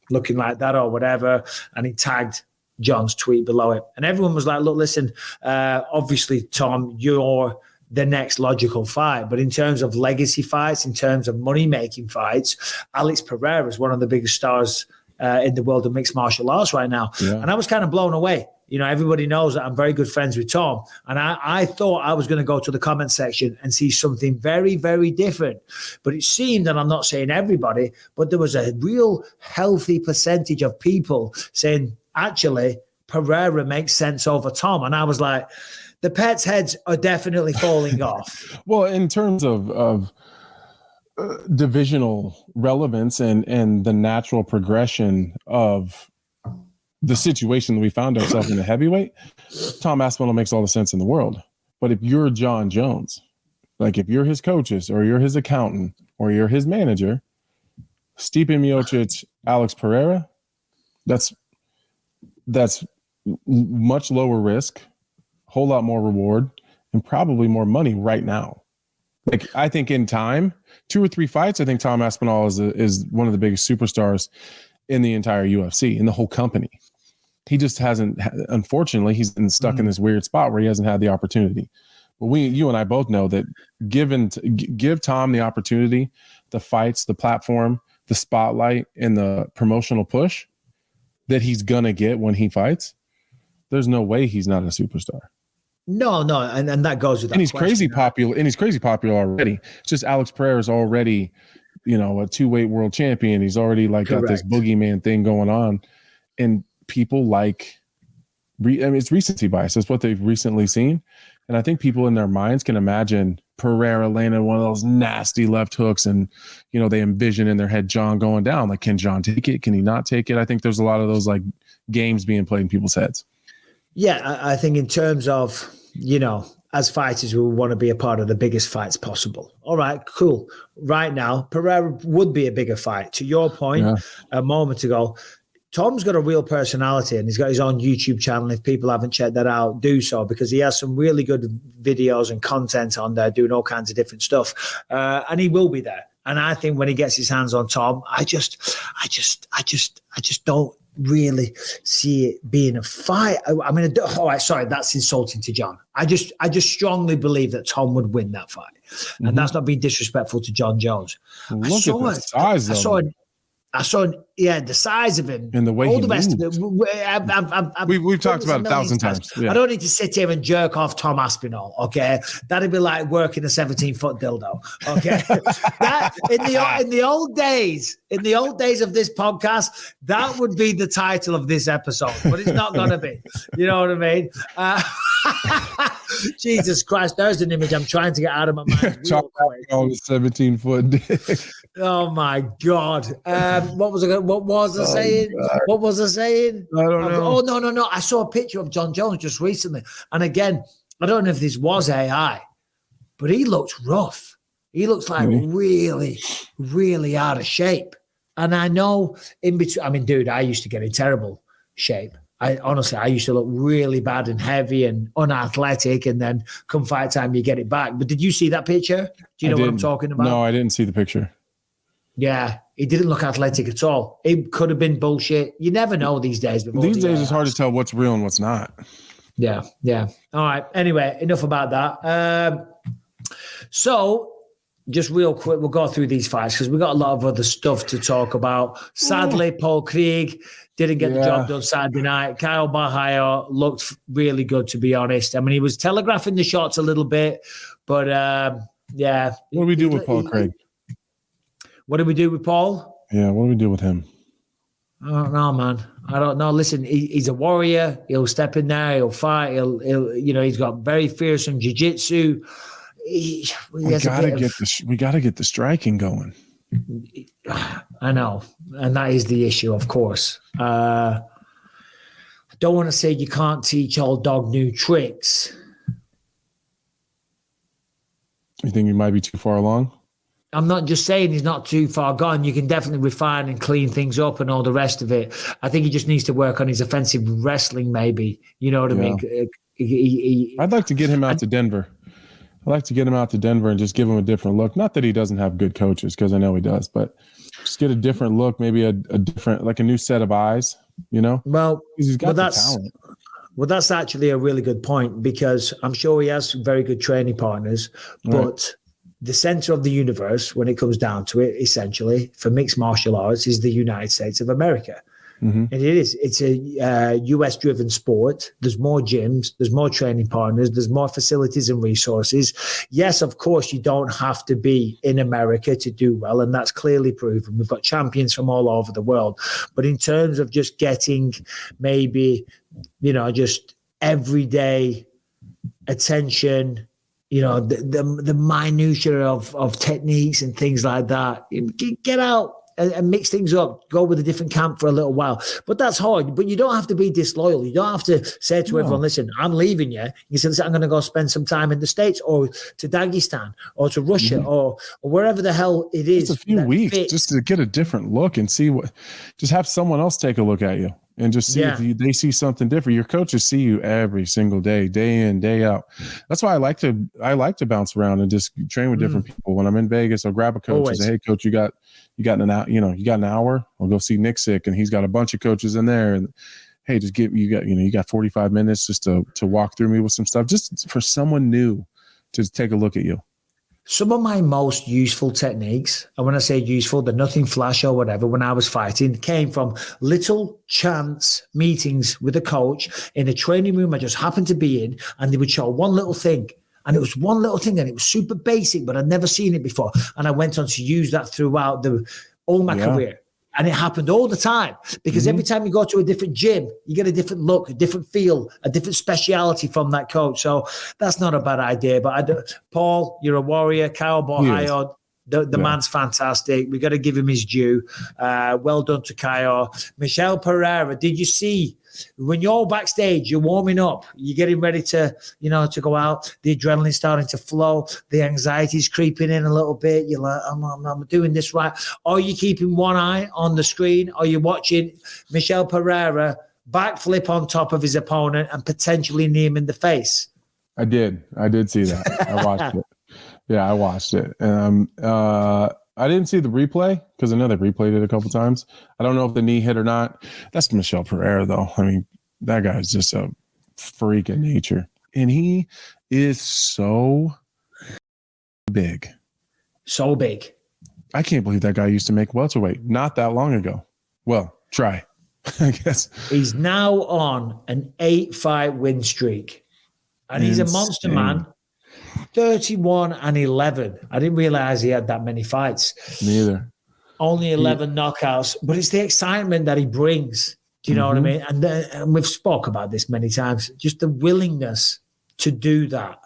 looking like that or whatever, and he tagged Jon's tweet below it. And everyone was like, look, listen, obviously, Tom, you're the next logical fight. But in terms of legacy fights, in terms of money-making fights, Alex Pereira is one of the biggest stars in the world of mixed martial arts right now. Yeah. And I was kind of blown away. You know, everybody knows that I'm very good friends with Tom. And I thought I was going to go to the comment section and see something very, very different. But it seemed, and I'm not saying everybody, but there was a real healthy percentage of people saying, actually, Pereira makes sense over Tom. And I was like, the pets' heads are definitely falling off. Well, in terms of divisional relevance and the natural progression of the situation that we found ourselves in the heavyweight, Tom Aspinall makes all the sense in the world. But if you're Jon Jones, like if you're his coaches or you're his accountant or you're his manager, Stipe Miocic, Alex Pereira, that's much lower risk, whole lot more reward, and probably more money right now. Like I think in time, 2 or 3 fights, I think Tom Aspinall is one of the biggest superstars in the entire UFC, in the whole company. He just hasn't, unfortunately, he's been stuck in this weird spot where he hasn't had the opportunity. But you and I both know that give Tom the opportunity, the fights, the platform, the spotlight, and the promotional push that he's gonna get when he fights, there's no way he's not a superstar. No, and that goes with that. And he's crazy popular, already. It's just Alex Pereira is already, a 2-weight world champion. He's already got this boogeyman thing going on, and people it's recency bias. That's what they've recently seen, and I think people in their minds can imagine Pereira landing one of those nasty left hooks, and they envision in their head Jon going down. Like, can Jon take it? Can he not take it? I think there's a lot of those games being played in people's heads. Yeah, I think in terms of, as fighters, we want to be a part of the biggest fights possible. All right, cool. Right now, Pereira would be a bigger fight. To your point a moment ago, Tom's got a real personality and he's got his own YouTube channel. If people haven't checked that out, do so, because he has some really good videos and content on there doing all kinds of different stuff. And he will be there. And I think when he gets his hands on Tom, I just don't really see it being a fight. I mean, all right, sorry, that's insulting to Jon. I just strongly believe that Tom would win that fight, and that's not being disrespectful to Jon Jones. Look at the size of him. I saw the size of him and the way all he the rest moves. of it. We've talked about it 1,000 times. Yeah. I don't need to sit here and jerk off Tom Aspinall. Okay, that'd be like working a 17-foot dildo. Okay, that in the old days of this podcast, that would be the title of this episode, but it's not gonna be. You know what I mean? Jesus Christ, there's an image I'm trying to get out of my mind. On a 17-foot dick. Oh my God. What was I saying? What was I saying? I don't know. Oh, no. I saw a picture of Jon Jones just recently. And again, I don't know if this was AI, but he looks rough. He looks like really, really out of shape. And I know in between, I mean, dude, I used to get in terrible shape. I used to look really bad and heavy and unathletic, and then come fight time, you get it back. But did you see that picture? Do you know what I'm talking about? No, I didn't see the picture. Yeah, he didn't look athletic at all. It could have been bullshit. You never know these days. These days, it's hard to tell what's real and what's not. Yeah. All right. Anyway, enough about that. So, just real quick, we'll go through these fights because we've got a lot of other stuff to talk about. Sadly, Paul Craig didn't get the job done Saturday night. Kyle Bahia looked really good, to be honest. I mean, he was telegraphing the shots a little bit, but yeah. What do we do with Paul Craig? What do we do with Paul? Yeah, what do we do with him? I don't know, man. I don't know. Listen, he's a warrior. He'll step in there. He'll fight. He's got very fearsome jiu-jitsu. We gotta get the striking going. I know, and that is the issue, of course. I don't want to say you can't teach old dog new tricks, You think he might be too far along? I'm not just saying he's not too far gone. You can definitely refine and clean things up and all the rest of it. I think he just needs to work on his offensive wrestling, maybe. You know what I mean? I'd like to get him out to Denver. I'd like to get him out to Denver and just give him a different look. Not that he doesn't have good coaches, because I know he does, but just get a different look, maybe a different, like a new set of eyes, you know? Well, he's got the talent. Well, that's actually a really good point, because I'm sure he has very good training partners, but the center of the universe, when it comes down to it, essentially, for mixed martial arts, is the United States of America. Mm-hmm. And it's a US-driven sport. There's more gyms, there's more training partners, there's more facilities and resources. Yes, of course, you don't have to be in America to do well, and that's clearly proven. We've got champions from all over the world. But in terms of just getting maybe, just everyday attention, the minutiae of techniques and things like that, get out and mix things up, go with a different camp for a little while. But that's hard. But you don't have to be disloyal. You don't have to say to everyone, listen, I'm leaving you. You say, listen, I'm going to go spend some time in the States or to Dagestan or to Russia or wherever the hell it is. Just a few weeks just to get a different look and see just have someone else take a look at you and just see if they see something different. Your coaches see you every single day, day in, day out. That's why I like to bounce around and just train with different people. When I'm in Vegas, I'll grab a coach and say, hey, coach, you got an hour. I'll go see Nick Sick, and he's got a bunch of coaches in there. And hey, just you got 45 minutes just to walk through me with some stuff, just for someone new to take a look at you. Some of my most useful techniques, and when I say useful, they're nothing flash or whatever, when I was fighting, came from little chance meetings with a coach in a training room I just happened to be in, and they would show one little thing. And it was one little thing, and it was super basic, but I'd never seen it before. And I went on to use that throughout all my career. And it happened all the time, because every time you go to a different gym, you get a different look, a different feel, a different speciality from that coach. So that's not a bad idea. But Paul, you're a warrior. Kyle Borhayo, the man's fantastic. We got to give him his due. Well done to Kyle. Michelle Pereira, did you see when you're backstage, you're warming up, you're getting ready to go out, the adrenaline's starting to flow, the anxiety's creeping in a little bit, you're like, I'm doing this right. Are you keeping one eye on the screen? Are you watching Michelle Pereira backflip on top of his opponent and potentially knee him in the face? I did see that. I watched it. Yeah, I watched it. I didn't see the replay, because I know they replayed it a couple times. I don't know if the knee hit or not. That's Michelle Pereira, though. I mean, that guy's just a freak in nature. And he is so big. So big. I can't believe that guy used to make welterweight not that long ago. Well, try, I guess. He's now on an 8-fight win streak. And he's a monster, man. 31-11. I didn't realize he had that many fights. Neither. Only 11 knockouts, but it's the excitement that he brings. Do you know what I mean? And we've spoke about this many times. Just the willingness to do that,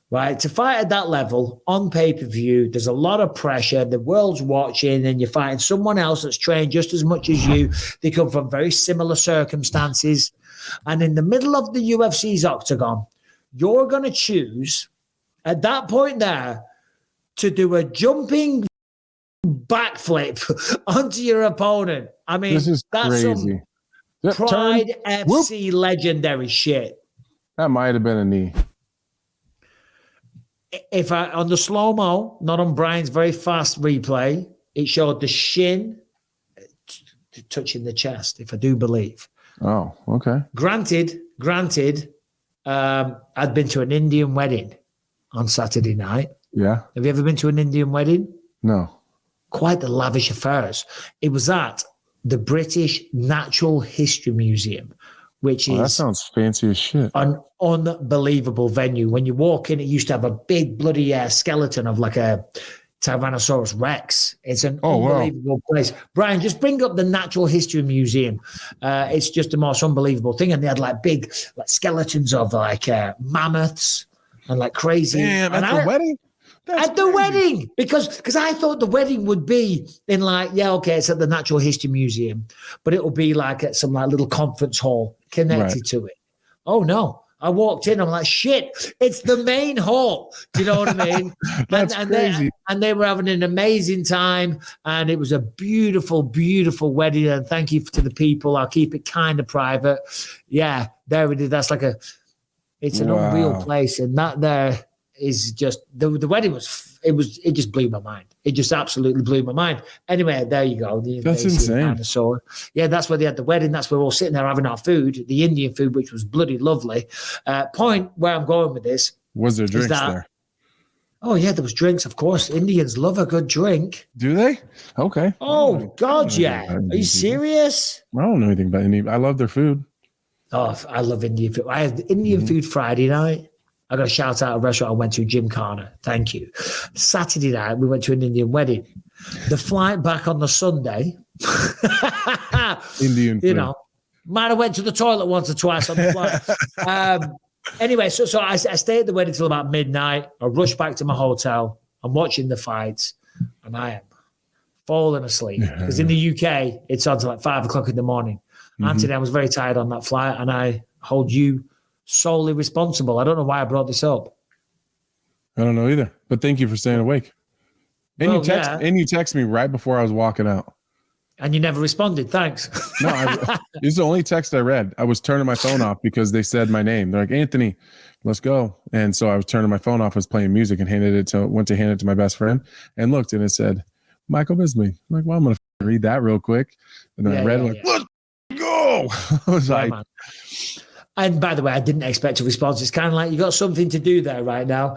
right? To fight at that level on pay-per-view, there's a lot of pressure. The world's watching, and you're fighting someone else that's trained just as much as you. They come from very similar circumstances. And in the middle of the UFC's octagon, you're going to choose at that point there to do a jumping backflip onto your opponent. I mean, that's crazy. Some Pride FC legendary shit. That might have been a knee. If on the slow-mo, not on Brian's very fast replay, it showed the shin touching the chest, if I do believe. Oh, okay. Granted, I'd been to an Indian wedding on Saturday night. Yeah. Have you ever been to an Indian wedding? No. Quite the lavish affairs. It was at the British Natural History Museum, which is... that sounds fancy as shit. An unbelievable venue. When you walk in, it used to have a big bloody skeleton of like a Tyrannosaurus Rex. It's an unbelievable place. Brian, just bring up the Natural History Museum. It's just the most unbelievable thing. And they had like big skeletons of like mammoths and like crazy. Damn, at the wedding? That's at the wedding, because I thought the wedding would be in like, it's at the Natural History Museum, but it will be like at some like little conference hall connected to it. Oh no, I walked in, I'm like, shit, it's the main hall. Do you know what I mean? That's crazy. They were having an amazing time, and it was a beautiful, beautiful wedding. And thank you to the people. I'll keep it kind of private. Yeah, there we did. That's like it's an unreal place, and that there is just the wedding it just blew my mind. It just absolutely blew my mind. Anyway, there you go. That's insane. Yeah, that's where they had the wedding. That's where we're all sitting there having our food, the Indian food, which was bloody lovely. Point where I'm going with this. Was there drinks there? Oh, yeah, there was drinks, of course. Indians love a good drink. Do they? Okay. Oh, God, yeah. Are you serious? I don't know anything about Indian. I love their food. Oh, I love Indian food. I had Indian food Friday night. I got a shout out a restaurant I went to, Jim Conor. Thank you. Saturday night, we went to an Indian wedding. The flight back on the Sunday, Indian food. You know, might have went to the toilet once or twice on the flight. Anyway, so I stayed at the wedding till about midnight. I rushed back to my hotel. I'm watching the fights, and I am falling asleep. Because in the UK, it's on to like 5 o'clock in the morning. Anthony, I was very tired on that flight, and I hold you solely responsible. I don't know why I brought this up. I don't know either, but thank you for staying awake. And you text me right before I was walking out. And you never responded. Thanks. No, it's the only text I read. I was turning my phone off because they said my name. They're like, Anthony, let's go. And so I was turning my phone off, was playing music, and went to hand it to my best friend and looked, and it said, Michael Bisping. I'm like, well, I'm going to read that real quick. And then I read it, let's go. I was like, and by the way, I didn't expect a response. It's kind of like you got something to do there right now.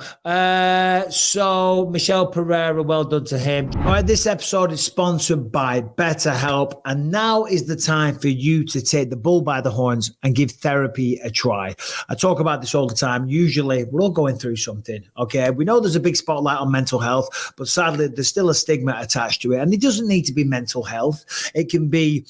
So Michelle Pereira, well done to him. All right, this episode is sponsored by BetterHelp, and now is the time for you to take the bull by the horns and give therapy a try. I talk about this all the time. Usually, we're all going through something, okay? We know there's a big spotlight on mental health, but sadly, there's still a stigma attached to it, and it doesn't need to be mental health. It can be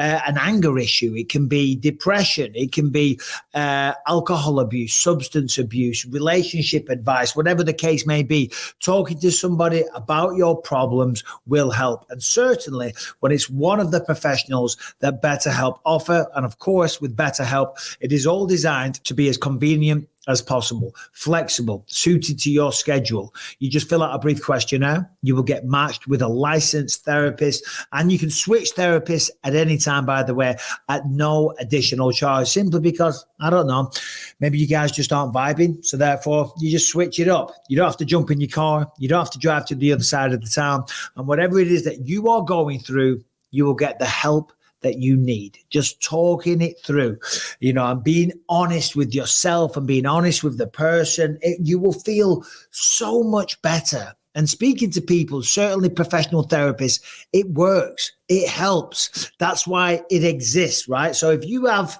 an anger issue. It can be depression. It can be alcohol abuse, substance abuse, relationship advice, whatever the case may be. Talking to somebody about your problems will help. And certainly when it's one of the professionals that BetterHelp offer, and of course with BetterHelp, it is all designed to be as convenient as possible, flexible, suited to your schedule. You just fill out a brief questionnaire. You will get matched with a licensed therapist, and you can switch therapists at any time, by the way, at no additional charge, simply because, I don't know, maybe you guys just aren't vibing. So therefore, you just switch it up. You don't have to jump in your car. You don't have to drive to the other side of the town. And whatever it is that you are going through, you will get the help that you need. Just talking it through, and being honest with yourself and being honest with the person, you will feel so much better. And speaking to people, certainly professional therapists, it works. It helps. That's why it exists, right? So if you have,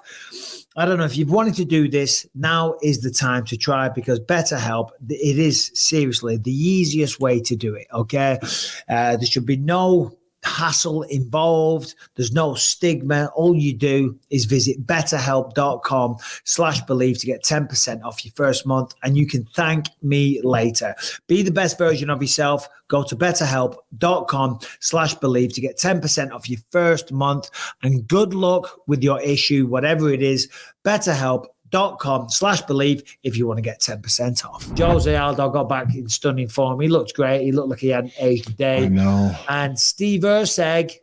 I don't know, if you've wanted to do this, now is the time to try, because BetterHelp, it is seriously the easiest way to do it, okay? There should be no hassle involved. There's no stigma. All you do is visit betterhelp.com/believe to get 10% off your first month, and you can thank me later. Be the best version of yourself. Go to betterhelp.com/believe to get 10% off your first month, and good luck with your issue, whatever it is. betterhelp.com/believe if you want to get 10% off. Jose Aldo got back in stunning form. He looked great. He looked like he hadn't aged a day. I know. And Steve Erceg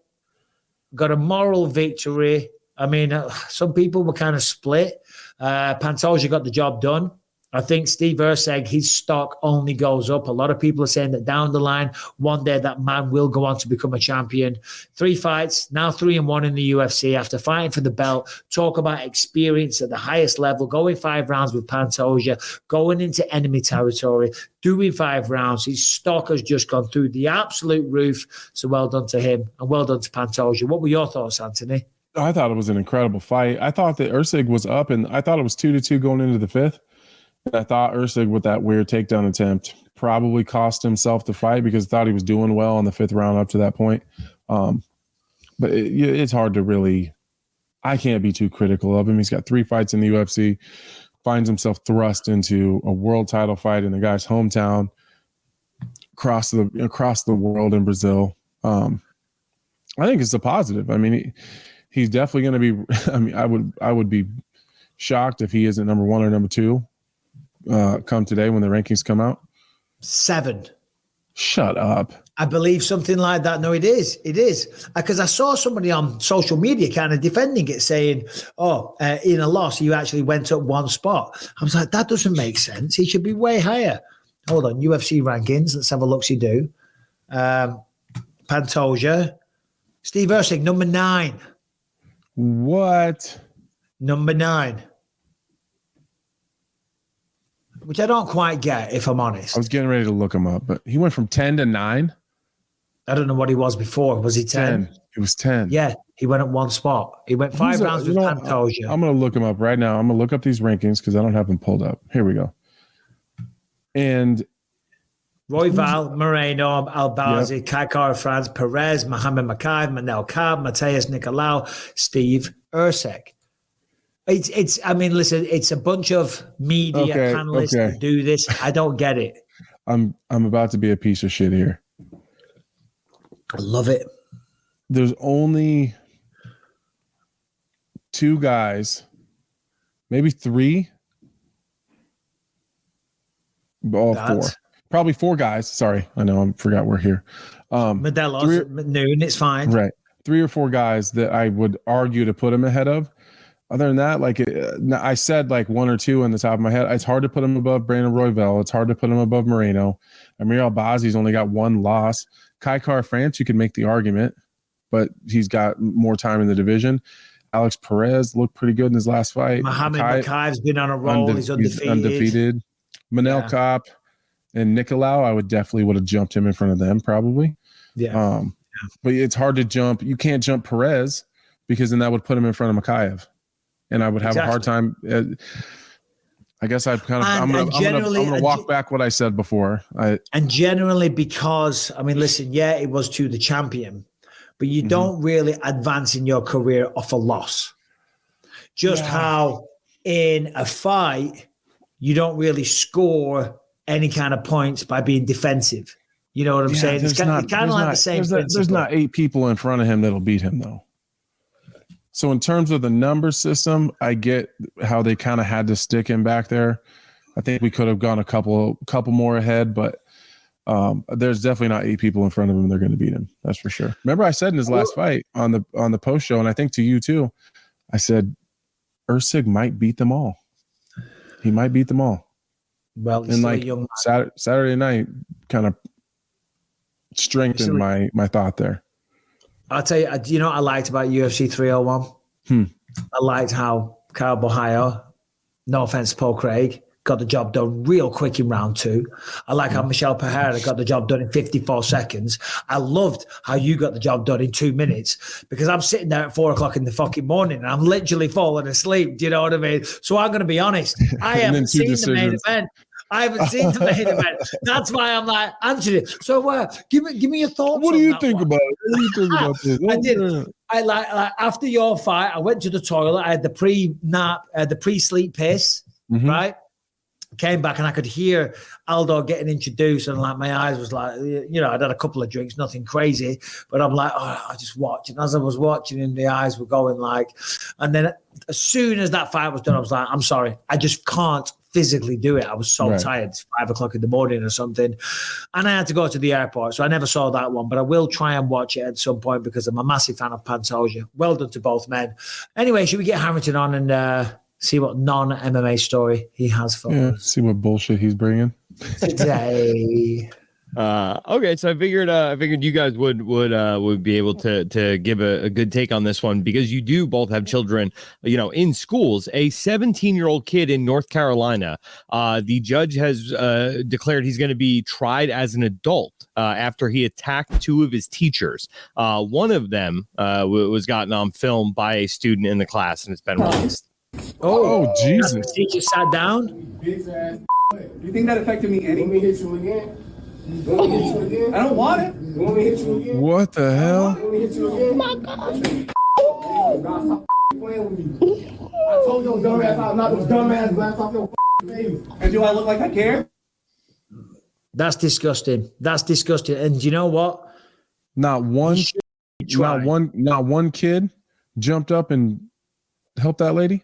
got a moral victory. I mean, some people were kind of split. Pantoja got the job done. I think Steve Erceg, his stock only goes up. A lot of people are saying that down the line, one day that man will go on to become a champion. 3 fights, now 3-1 in the UFC after fighting for the belt. Talk about experience at the highest level, going 5 rounds with Pantoja, going into enemy territory, doing 5 rounds. His stock has just gone through the absolute roof. So well done to him, and well done to Pantoja. What were your thoughts, Anthony? I thought it was an incredible fight. I thought that Erceg was up, and I thought it was 2-2 going into the 5th. I thought Erceg, with that weird takedown attempt, probably cost himself the fight, because I thought he was doing well in the 5th round up to that point. But it's hard to really – I can't be too critical of him. He's got 3 fights in the UFC, finds himself thrust into a world title fight in the guy's hometown, across the world in Brazil. I think it's a positive. I mean, he's definitely going to be – I mean, I would be shocked if he isn't number 1 or number 2 come today when the rankings come out? 7. Shut up. I believe something like that. No, it is. It is. Because I saw somebody on social media kind of defending it, saying, in a loss, you actually went up 1 spot. I was like, that doesn't make sense. He should be way higher. Hold on. UFC rankings. Let's have a look-see do. Pantoja. Steve Usyk, number 9. What? Number 9. Which I don't quite get, if I'm honest. I was getting ready to look him up, but he went from 10 to 9. I don't know what he was before. Was he 10? It was 10. Yeah, he went up 1 spot. He went 5 rounds with Pantoja. I'm going to look him up right now. I'm going to look up these rankings because I don't have them pulled up. Here we go. And Royval, Moreno, Albazi, Kai Kara France, Perez, Mohamed Makayev, Manel Cab, Mateus Nicolau, Steve Usyk. It's. I mean, listen. It's a bunch of media panelists that do this. I don't get it. I'm about to be a piece of shit here. I love it. There's only 2 guys, maybe 3. All 4. Probably 4 guys. Sorry, I know. I forgot we're here. Modelo's noon. It's fine. Right. 3 or 4 guys that I would argue to put him ahead of. Other than that, I said 1 or 2 on the top of my head. It's hard to put him above Brandon Royval. It's hard to put him above Moreno. Amir Albazi's only got 1 loss. Kai Kara France, you can make the argument, but he's got more time in the division. Alex Perez looked pretty good in his last fight. Mohamed Makayev's been on a roll. He's undefeated. Manel Cop and Nicolau, I would have jumped him in front of them probably. Yeah. But it's hard to jump. You can't jump Perez because then that would put him in front of Makayev. And I would have a hard time. I guess I'm going to walk back what I said before. And generally because, I mean, listen, it was to the champion, but you don't really advance in your career off a loss. How in a fight, you don't really score any kind of points by being defensive. You know what I'm saying? It's kind of like the same principle. There's not 8 people in front of him that'll beat him, though. So in terms of the number system, I get how they kind of had to stick him back there. I think we could have gone a couple more ahead, but there's definitely not 8 people in front of him. They're going to beat him. That's for sure. Remember, I said in his last fight on the post show, and I think to you too, I said Usyk might beat them all. He might beat them all. Well, and Saturday night kind of strengthened my thought there. I'll tell you, you know what I liked about UFC 301? I liked how Kyle Bohio, no offense to Paul Craig, got the job done real quick in round 2. I like how Michelle Pereira got the job done in 54 seconds. I loved how you got the job done in 2 minutes because I'm sitting there at 4 o'clock in the fucking morning and I'm literally falling asleep. Do you know what I mean? So I'm going to be honest. I haven't seen the main event. I haven't seen the main event. That's why I'm like answering it. So give me your thoughts. What do you think about it? What do you think about this? I did. I like after your fight, I went to the toilet. I had the pre-nap, the pre-sleep piss, right? Came back and I could hear Aldo getting introduced, and my eyes was like, I'd had a couple of drinks, nothing crazy, but I'm like, I just watched. And as I was watching him, the eyes were going and then as soon as that fight was done, I was like, I'm sorry, I just can't physically do it. I was so tired. It's 5 o'clock in the morning or something. And I had to go to the airport. So I never saw that one, but I will try and watch it at some point because I'm a massive fan of Pantoja. Well done to both men. Anyway, should we get Harrington on and see what non-MMA story he has for us? See what bullshit he's bringing today. Okay, so I figured you guys would be able to give a good take on this one because you do both have children, in schools. A 17-year-old kid in North Carolina, the judge has declared he's going to be tried as an adult after he attacked 2 of his teachers. One of them was gotten on film by a student in the class, and it's been released. Oh Jesus! The teacher sat down. You think that affected me any? Let me hit you again. I don't want it. You want me to hit you again? What the hell? Let me hit you again. Oh my God. Playing with me. I told your dumb ass I'm not those dumb ass glass off your face. And do I look like I care? That's disgusting. And you know what? Not one kid jumped up and helped that lady.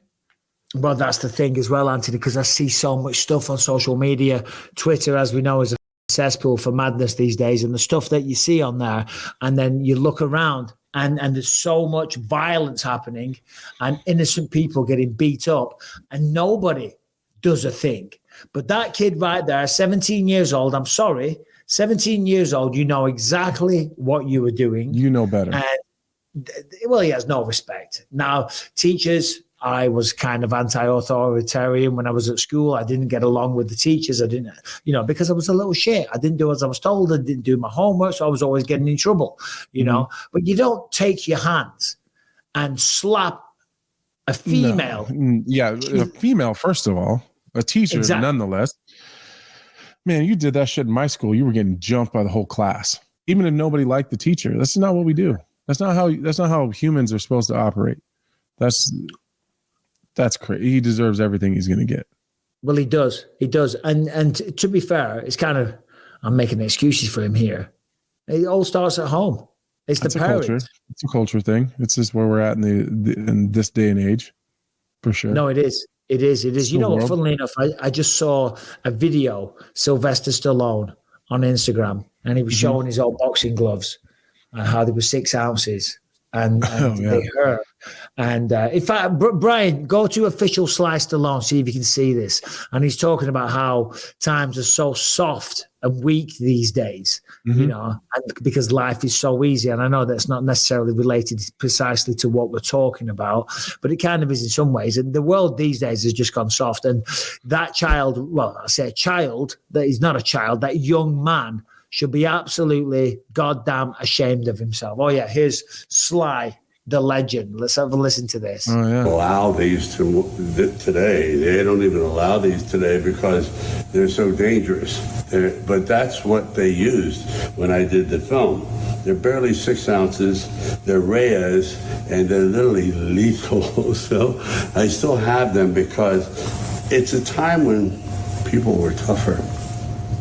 Well, that's the thing as well, Anthony, because I see so much stuff on social media. Twitter, as we know, is a cesspool for madness these days, and the stuff that you see on there, and then you look around and there's so much violence happening and innocent people getting beat up, and nobody does a thing. But that kid right there, 17 years old, I'm sorry, 17 years old, you know exactly what you were doing. You know better. And, well, he has no respect. Now, teachers, I was kind of anti-authoritarian when I was at school. I didn't get along with the teachers. I didn't, because I was a little shit. I didn't do as I was told. I didn't do my homework, so I was always getting in trouble, know. But you don't take your hands and slap a female. No. Yeah, a female, first of all. A teacher, nonetheless. Man, you did that shit in my school. You were getting jumped by the whole class. Even if nobody liked the teacher. That's not what we do. That's not how humans are supposed to operate. That's crazy. He deserves everything he's going to get. Well, he does. He does. And to be fair, it's kind of, I'm making excuses for him here. It all starts at home. It's the parents. Culture. It's a culture thing. It's just where we're at in this day and age, for sure. No, it is. It is. You know what? Funnily enough, I just saw a video, Sylvester Stallone on Instagram, and he was showing his old boxing gloves, how they were 6 ounces, and they hurt. And in fact, Brian, go to official Slice Stallone, see if you can see this. And he's talking about how times are so soft and weak these days, and because life is so easy. And I know that's not necessarily related precisely to what we're talking about, but it kind of is in some ways. And the world these days has just gone soft. And that child, well, I say a child, that is not a child, that young man should be absolutely goddamn ashamed of himself. Oh, yeah, here's Sly, the legend. Let's have a listen to this. Oh, yeah. Allow these today. They don't even allow these today because they're so dangerous. But that's what they used when I did the film. They're barely 6 ounces. They're Reyes, and they're literally lethal. So I still have them because it's a time when people were tougher.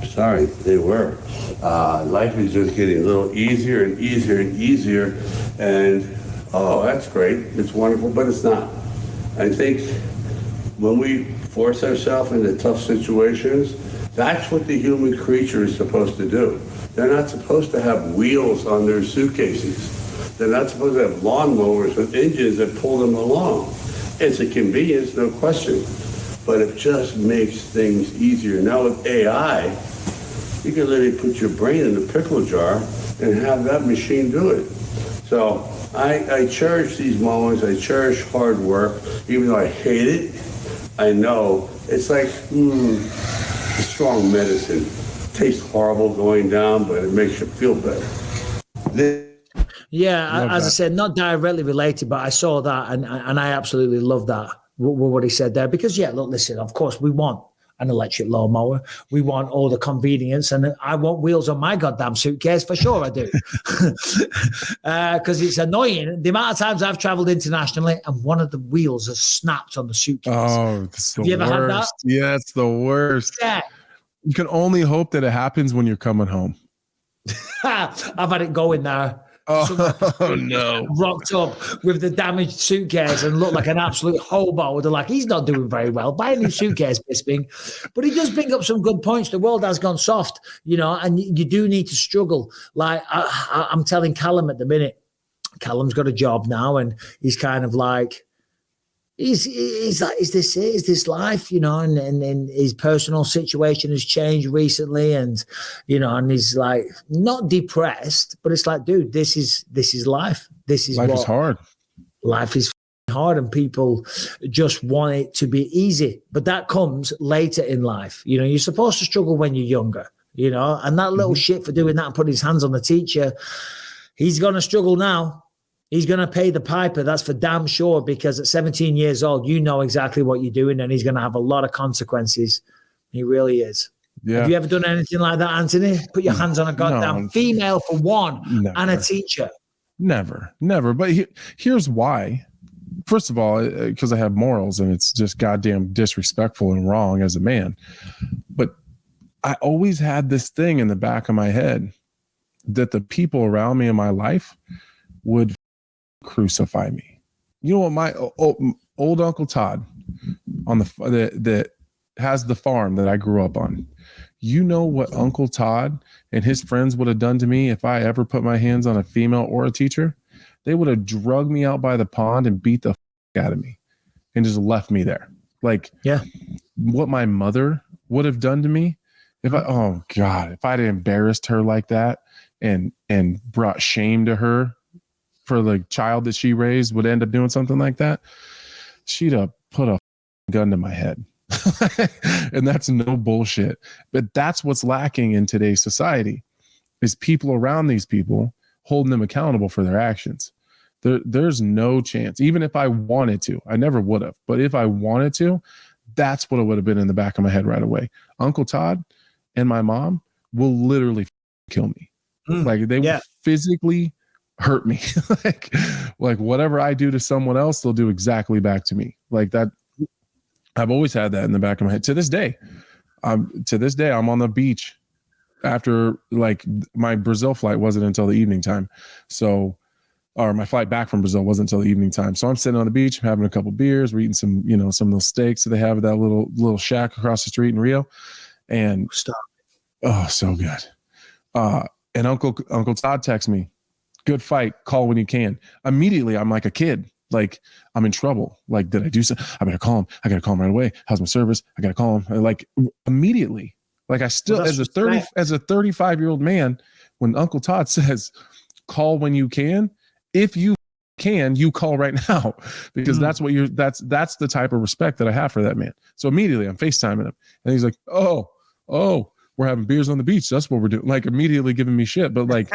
Sorry, they were. Life is just getting a little easier and easier and easier. And oh, that's great. It's wonderful, but it's not. I think when we force ourselves into tough situations, that's what the human creature is supposed to do. They're not supposed to have wheels on their suitcases. They're not supposed to have lawnmowers with engines that pull them along. It's a convenience, no question, but it just makes things easier. Now with AI, you can literally put your brain in a pickle jar and have that machine do it. So I cherish these moments. I cherish hard work, even though I hate it. I know it's like strong medicine. It tastes horrible going down, but it makes you feel better. As I said, not directly related, but I saw that and I absolutely love that, what he said there. Because, look, listen, of course, we want an electric lawnmower. We want all the convenience, and I want wheels on my goddamn suitcase for sure. I do, because it's annoying. The amount of times I've traveled internationally and one of the wheels has snapped on the suitcase. Oh, it's the Have you ever had that? Yeah, it's the worst. Yeah. You can only hope that it happens when you're coming home. I've had it go in there. Oh no! Rocked up with the damaged suitcase and looked like an absolute hobo. They're like, he's not doing very well. Buy a new suitcase, Bisping. But he does bring up some good points. The world has gone soft, and you do need to struggle. Like I'm telling Callum at the minute, Callum's got a job now, and he's kind of like, he's like, is this life, and his personal situation has changed recently, and and he's like not depressed, but it's like, dude, this is life. Life is hard. Life is hard, and people just want it to be easy, but that comes later in life. You're supposed to struggle when you're younger, and that little shit for doing that and putting his hands on the teacher, he's gonna struggle now. He's going to pay the piper, that's for damn sure, because at 17 years old, you know exactly what you're doing, and he's going to have a lot of consequences. He really is. Yeah. Have you ever done anything like that, Anthony? Put your hands on a goddamn female for one, and a teacher? Never. But here's why. First of all, because I have morals, and it's just goddamn disrespectful and wrong as a man. But I always had this thing in the back of my head that the people around me in my life would crucify me. You know what? My old Uncle Todd on that has the farm that I grew up on. You know what Uncle Todd and his friends would have done to me if I ever put my hands on a female or a teacher? They would have drugged me out by the pond and beat the out of me and just left me there. Like, yeah, what my mother would have done to me if if I'd embarrassed her like that and brought shame to her for the child that she raised, would end up doing something like that, she'd have put a gun to my head. And that's no bullshit. But that's what's lacking in today's society, is people around these people holding them accountable for their actions. There's no chance. Even if I wanted to, I never would have. But if I wanted to, that's what it would have been in the back of my head right away. Uncle Todd and my mom will literally kill me. Like they will physically hurt me. like whatever I do to someone else, they'll do exactly back to me. Like that. I've always had that in the back of my head. To this day, I'm on the beach after, like, my Brazil flight wasn't until the evening time. So, or my flight back from Brazil wasn't until the evening time. So I'm sitting on the beach, having a couple beers, we're eating some, some of those steaks that they have at that little shack across the street in Rio. And oh, so good. And Uncle Todd texts me, "Good fight. Call when you can." Immediately, I'm like a kid. Like, I'm in trouble. Like, did I do something? I better call him. I got to call him right away. How's my service? I got to call him. Like, immediately. Like, I still, as a 35-year-old man, when Uncle Todd says, "Call when you can," if you can, you call right now, because that's the type of respect that I have for that man. So immediately I'm FaceTiming him, and he's like, oh, we're having beers on the beach. That's what we're doing. Like, immediately giving me shit. But like,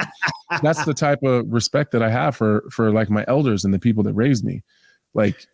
that's the type of respect that I have for like my elders and the people that raised me. Like,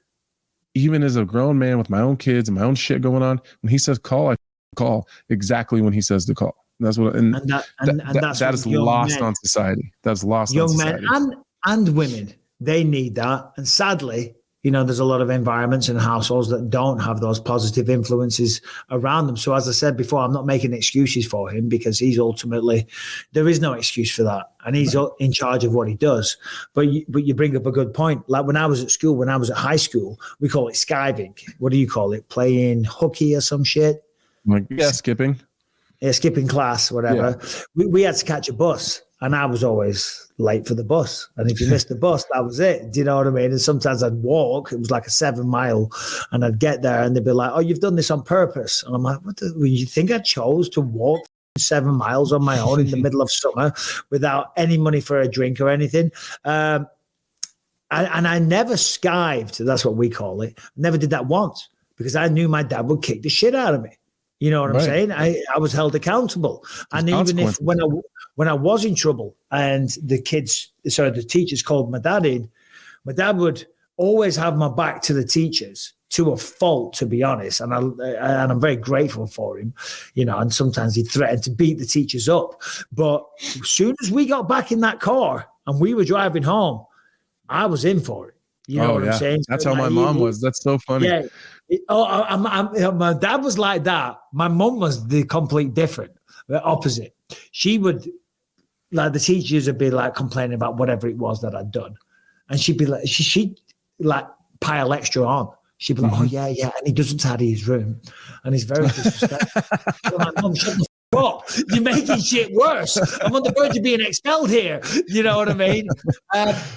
even as a grown man with my own kids and my own shit going on, when he says call, I call exactly when he says to call. And that's what, and that is lost on society. That's lost on society. Young men and women, they need that. And sadly, there's a lot of environments and households that don't have those positive influences around them. So as I said before, I'm not making excuses for him, because he's ultimately, there is no excuse for that. And he's in charge of what he does. But you bring up a good point. Like when I was at school, when I was at high school, we call it skiving. What do you call it? Playing hooky or some shit? Like, skipping. Yeah, skipping class, whatever. Yeah. We had to catch a bus, and I was always late for the bus. And if you missed the bus, that was it. Do you know what I mean? And sometimes I'd walk. It was like a 7 mile, and I'd get there, and they'd be like, "Oh, you've done this on purpose." And I'm like, you think I chose to walk 7 miles on my own in the middle of summer without any money for a drink or anything? And I never skived. That's what we call it. Never did that once, because I knew my dad would kick the shit out of me. You know what I'm saying? I was held accountable. And even if when I was in trouble and the teachers called my dad in, my dad would always have my back to the teachers, to a fault, to be honest. And I'm very grateful for him, and sometimes he'd threaten to beat the teachers up. But as soon as we got back in that car and we were driving home, I was in for it. You know what I'm saying? That's how my mom was. That's so funny. Yeah. My dad was like that. My mum was the complete the opposite. She would, like, the teachers would be like complaining about whatever it was that I'd done, and she'd be like, she'd like pile extra on. She'd be like, "Oh yeah, and he doesn't tidy his room, and he's very disrespectful." I'm like, "Mum, shut the f up! You're making shit worse. I'm on the verge of being expelled here." You know what I mean?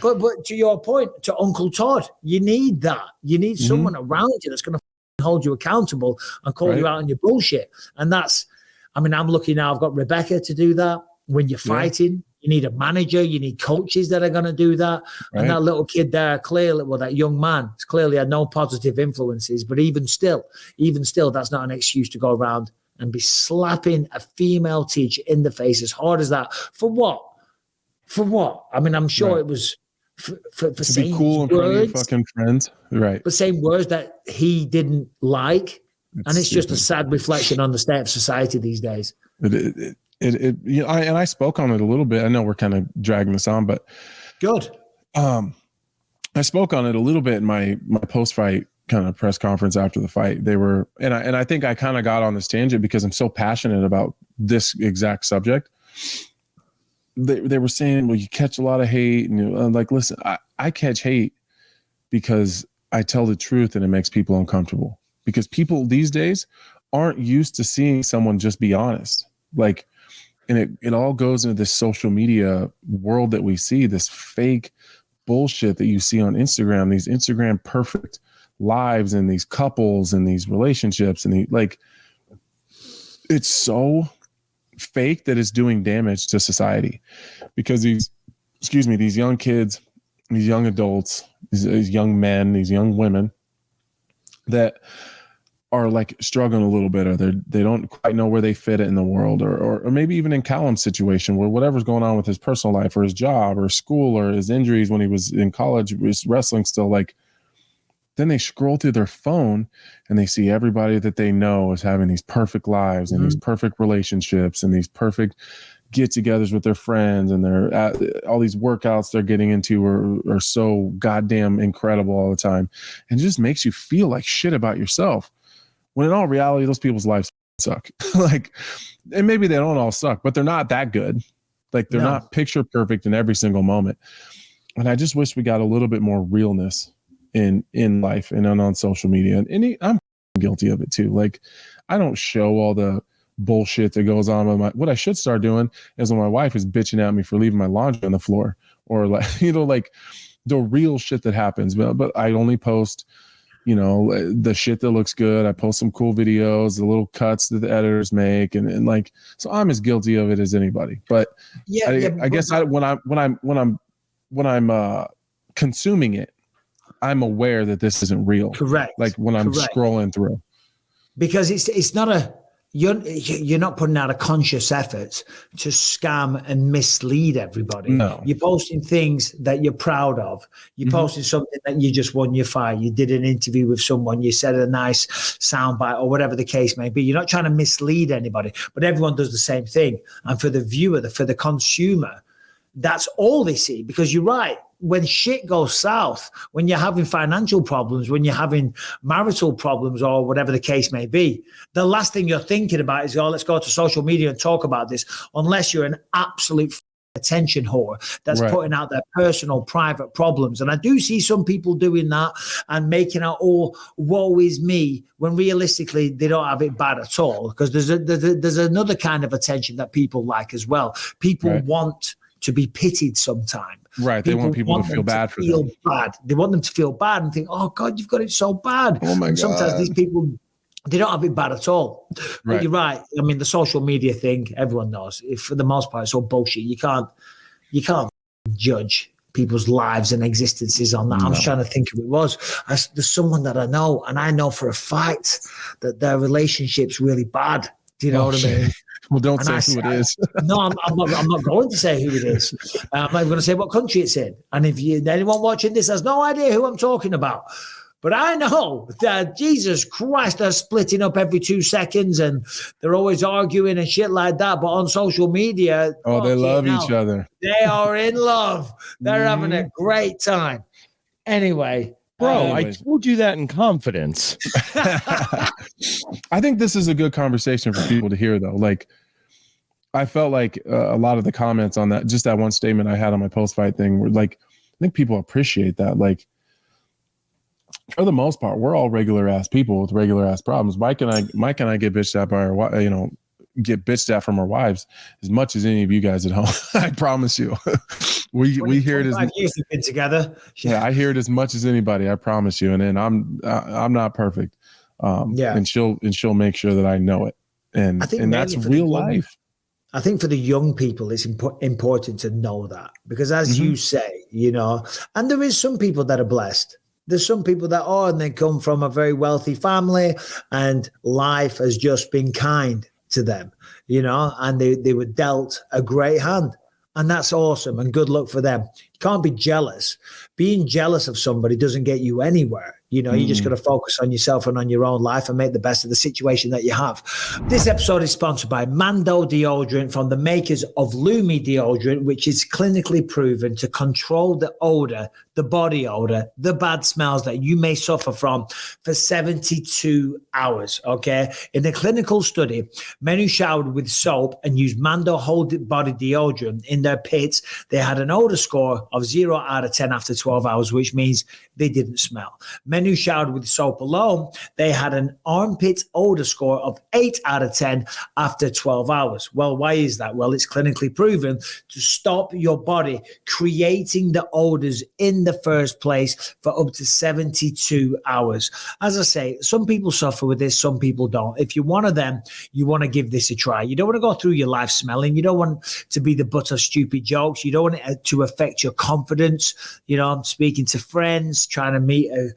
But to your point, to Uncle Todd, you need that. You need someone around you that's going to hold you accountable and call you out on your bullshit. And that's, I'm lucky now. I've got Rebecca to do that. When you're fighting, you need a manager, you need coaches that are going to do that. Right. And that little kid there, clearly, that young man, clearly had no positive influences. But even still, that's not an excuse to go around and be slapping a female teacher in the face as hard as that. For what? I'm sure it was for to saying be cool in front of your fucking friends, right? The same words that he didn't like, and it's just a sad reflection on the state of society these days. I spoke on it a little bit. I know we're kind of dragging this on, but good. I spoke on it a little bit in my post-fight kind of press conference after the fight. They were, and I think I kind of got on this tangent because I'm so passionate about this exact subject. They were saying, well, you catch a lot of hate, and I'm like, listen, I catch hate because I tell the truth and it makes people uncomfortable. because people these days aren't used to seeing someone just be honest. Like, and it all goes into this social media world that we see, this fake bullshit that you see on Instagram, these Instagram perfect lives and these couples and these relationships. And like, it's so fake that it's doing damage to society, because these young kids, these young adults, these young men, these young women that are like struggling a little bit, or they don't quite know where they fit in the world, or maybe even in Callum's situation, where whatever's going on with his personal life or his job or school or his injuries when he was in college, was wrestling still, like, then they scroll through their phone and they see everybody that they know is having these perfect lives and these perfect relationships and these perfect get-togethers with their friends, and all these workouts they're getting into are so goddamn incredible all the time, and it just makes you feel like shit about yourself. When in all reality, those people's lives suck. Like, and maybe they don't all suck, but they're not that good. Like, they're not picture perfect in every single moment. And I just wish we got a little bit more realness in life and on social media. And I'm guilty of it too. Like, I don't show all the bullshit that goes on with what I should start doing is when my wife is bitching at me for leaving my laundry on the floor, or like, like the real shit that happens. But I only post, the shit that looks good. I post some cool videos, the little cuts that the editors make, and like, so I'm as guilty of it as anybody. But I guess when I'm consuming it, I'm aware that this isn't real. Correct. Like when I'm scrolling through, because it's not you're not putting out a conscious effort to scam and mislead everybody. No. You're posting things that you're proud of. You're posting something that you just won your fight. You did an interview with someone. You said a nice soundbite or whatever the case may be. You're not trying to mislead anybody, but everyone does the same thing. And for the viewer, for the consumer, that's all they see, because you're right. When shit goes south, when you're having financial problems, when you're having marital problems or whatever the case may be, the last thing you're thinking about is, let's go to social media and talk about this, unless you're an absolute attention whore that's putting out their personal, private problems. And I do see some people doing that and making out, woe is me, when realistically they don't have it bad at all, because there's another kind of attention that people like as well. People want to be pitied sometimes. Right. They want people to feel bad for them. They want them to feel bad and think, oh God, you've got it so bad. Oh my God. Sometimes these people, they don't have it bad at all. But you're right. I mean, the social media thing, everyone knows. For the most part, it's all bullshit. You can't judge people's lives and existences on that. I was trying to think who it was. There's someone that I know, and I know for a fact that their relationship's really bad. Do you know what I mean? Well, don't say who it is. No, I'm not going to say who it is. I'm not going to say what country it's in. And if anyone watching this has no idea who I'm talking about, but I know that Jesus Christ, they're splitting up every 2 seconds and they're always arguing and shit like that. But on social media, they love each other. They are in love. They're having a great time. Anyway. Bro, I told you that in confidence. I think this is a good conversation for people to hear, though. Like, I felt like a lot of the comments on that, just that one statement I had on my post-fight thing, were like, I think people appreciate that. Like, for the most part, we're all regular ass people with regular ass problems. Mike and I get bitched at by our, get bitched at from our wives as much as any of you guys at home. I promise you. we hear it as years we've been together. Yeah, I hear it as much as anybody. I promise you. And then I'm not perfect. And she'll make sure that I know it. And that's real life. I think for the young people, it's important to know that, because as you say, and there is some people that are blessed. There's some people that are, and they come from a very wealthy family and life has just been kind to them, and they were dealt a great hand. And that's awesome, and good luck for them. You can't be jealous. Being jealous of somebody doesn't get you anywhere. You just got to focus on yourself and on your own life and make the best of the situation that you have. This episode is sponsored by Mando Deodorant, from the makers of Lumi Deodorant, which is clinically proven to control the odor, the body odor, the bad smells that you may suffer from for 72 hours, okay? In a clinical study, men who showered with soap and used Mando whole body deodorant in their pits, they had an odor score score of 0 out of 10 after 12 hours, which means they didn't smell. Men who showered with soap alone, they had an armpit odor score of 8 out of 10 after 12 hours. Well, why is that? Well, it's clinically proven to stop your body creating the odors in the first place for up to 72 hours. As I say, some people suffer with this, some people don't. If you're one of them, you want to give this a try. You don't want to go through your life smelling. You don't want to be the butt of stupid jokes. You don't want it to affect your confidence. You know, I'm speaking to friends, trying to meet a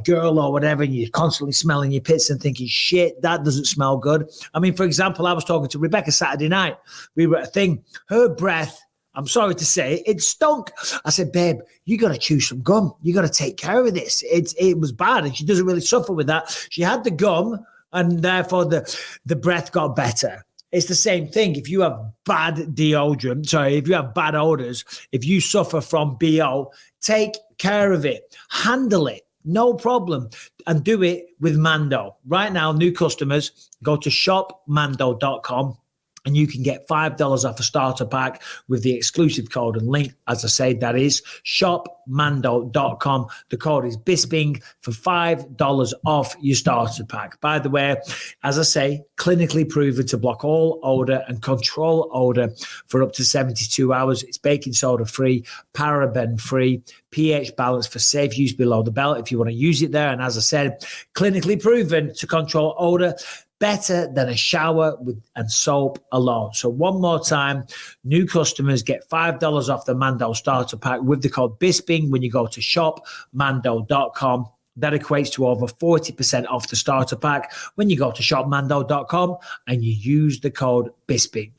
girl or whatever, and you're constantly smelling your pits and thinking, shit, that doesn't smell good. I mean, for example, I was talking to Rebecca Saturday night. We were at a thing. Her breath, I'm sorry to say, it stunk. I said, babe, you got to chew some gum. You got to take care of this. It was bad, and she doesn't really suffer with that. She had the gum, and therefore the breath got better. It's the same thing. If you have bad if you have bad odors, if you suffer from BO, take care of it. Handle it. No problem. And do it with Mando. Right now, new customers, go to shopmando.com. and you can get $5 off a starter pack with the exclusive code and link. As I said, that is shopmando.com. The code is Bisping for $5 off your starter pack. By the way, as I say, clinically proven to block all odor and control odor for up to 72 hours. It's baking soda free, paraben free, pH balance for safe use below the belt if you want to use it there. And as I said, clinically proven to control odor better than a shower and soap alone. So one more time, new customers get $5 off the Mando starter pack with the code Bisping when you go to shopmando.com. That equates to over 40% off the starter pack when you go to shopmando.com and you use the code Bisping.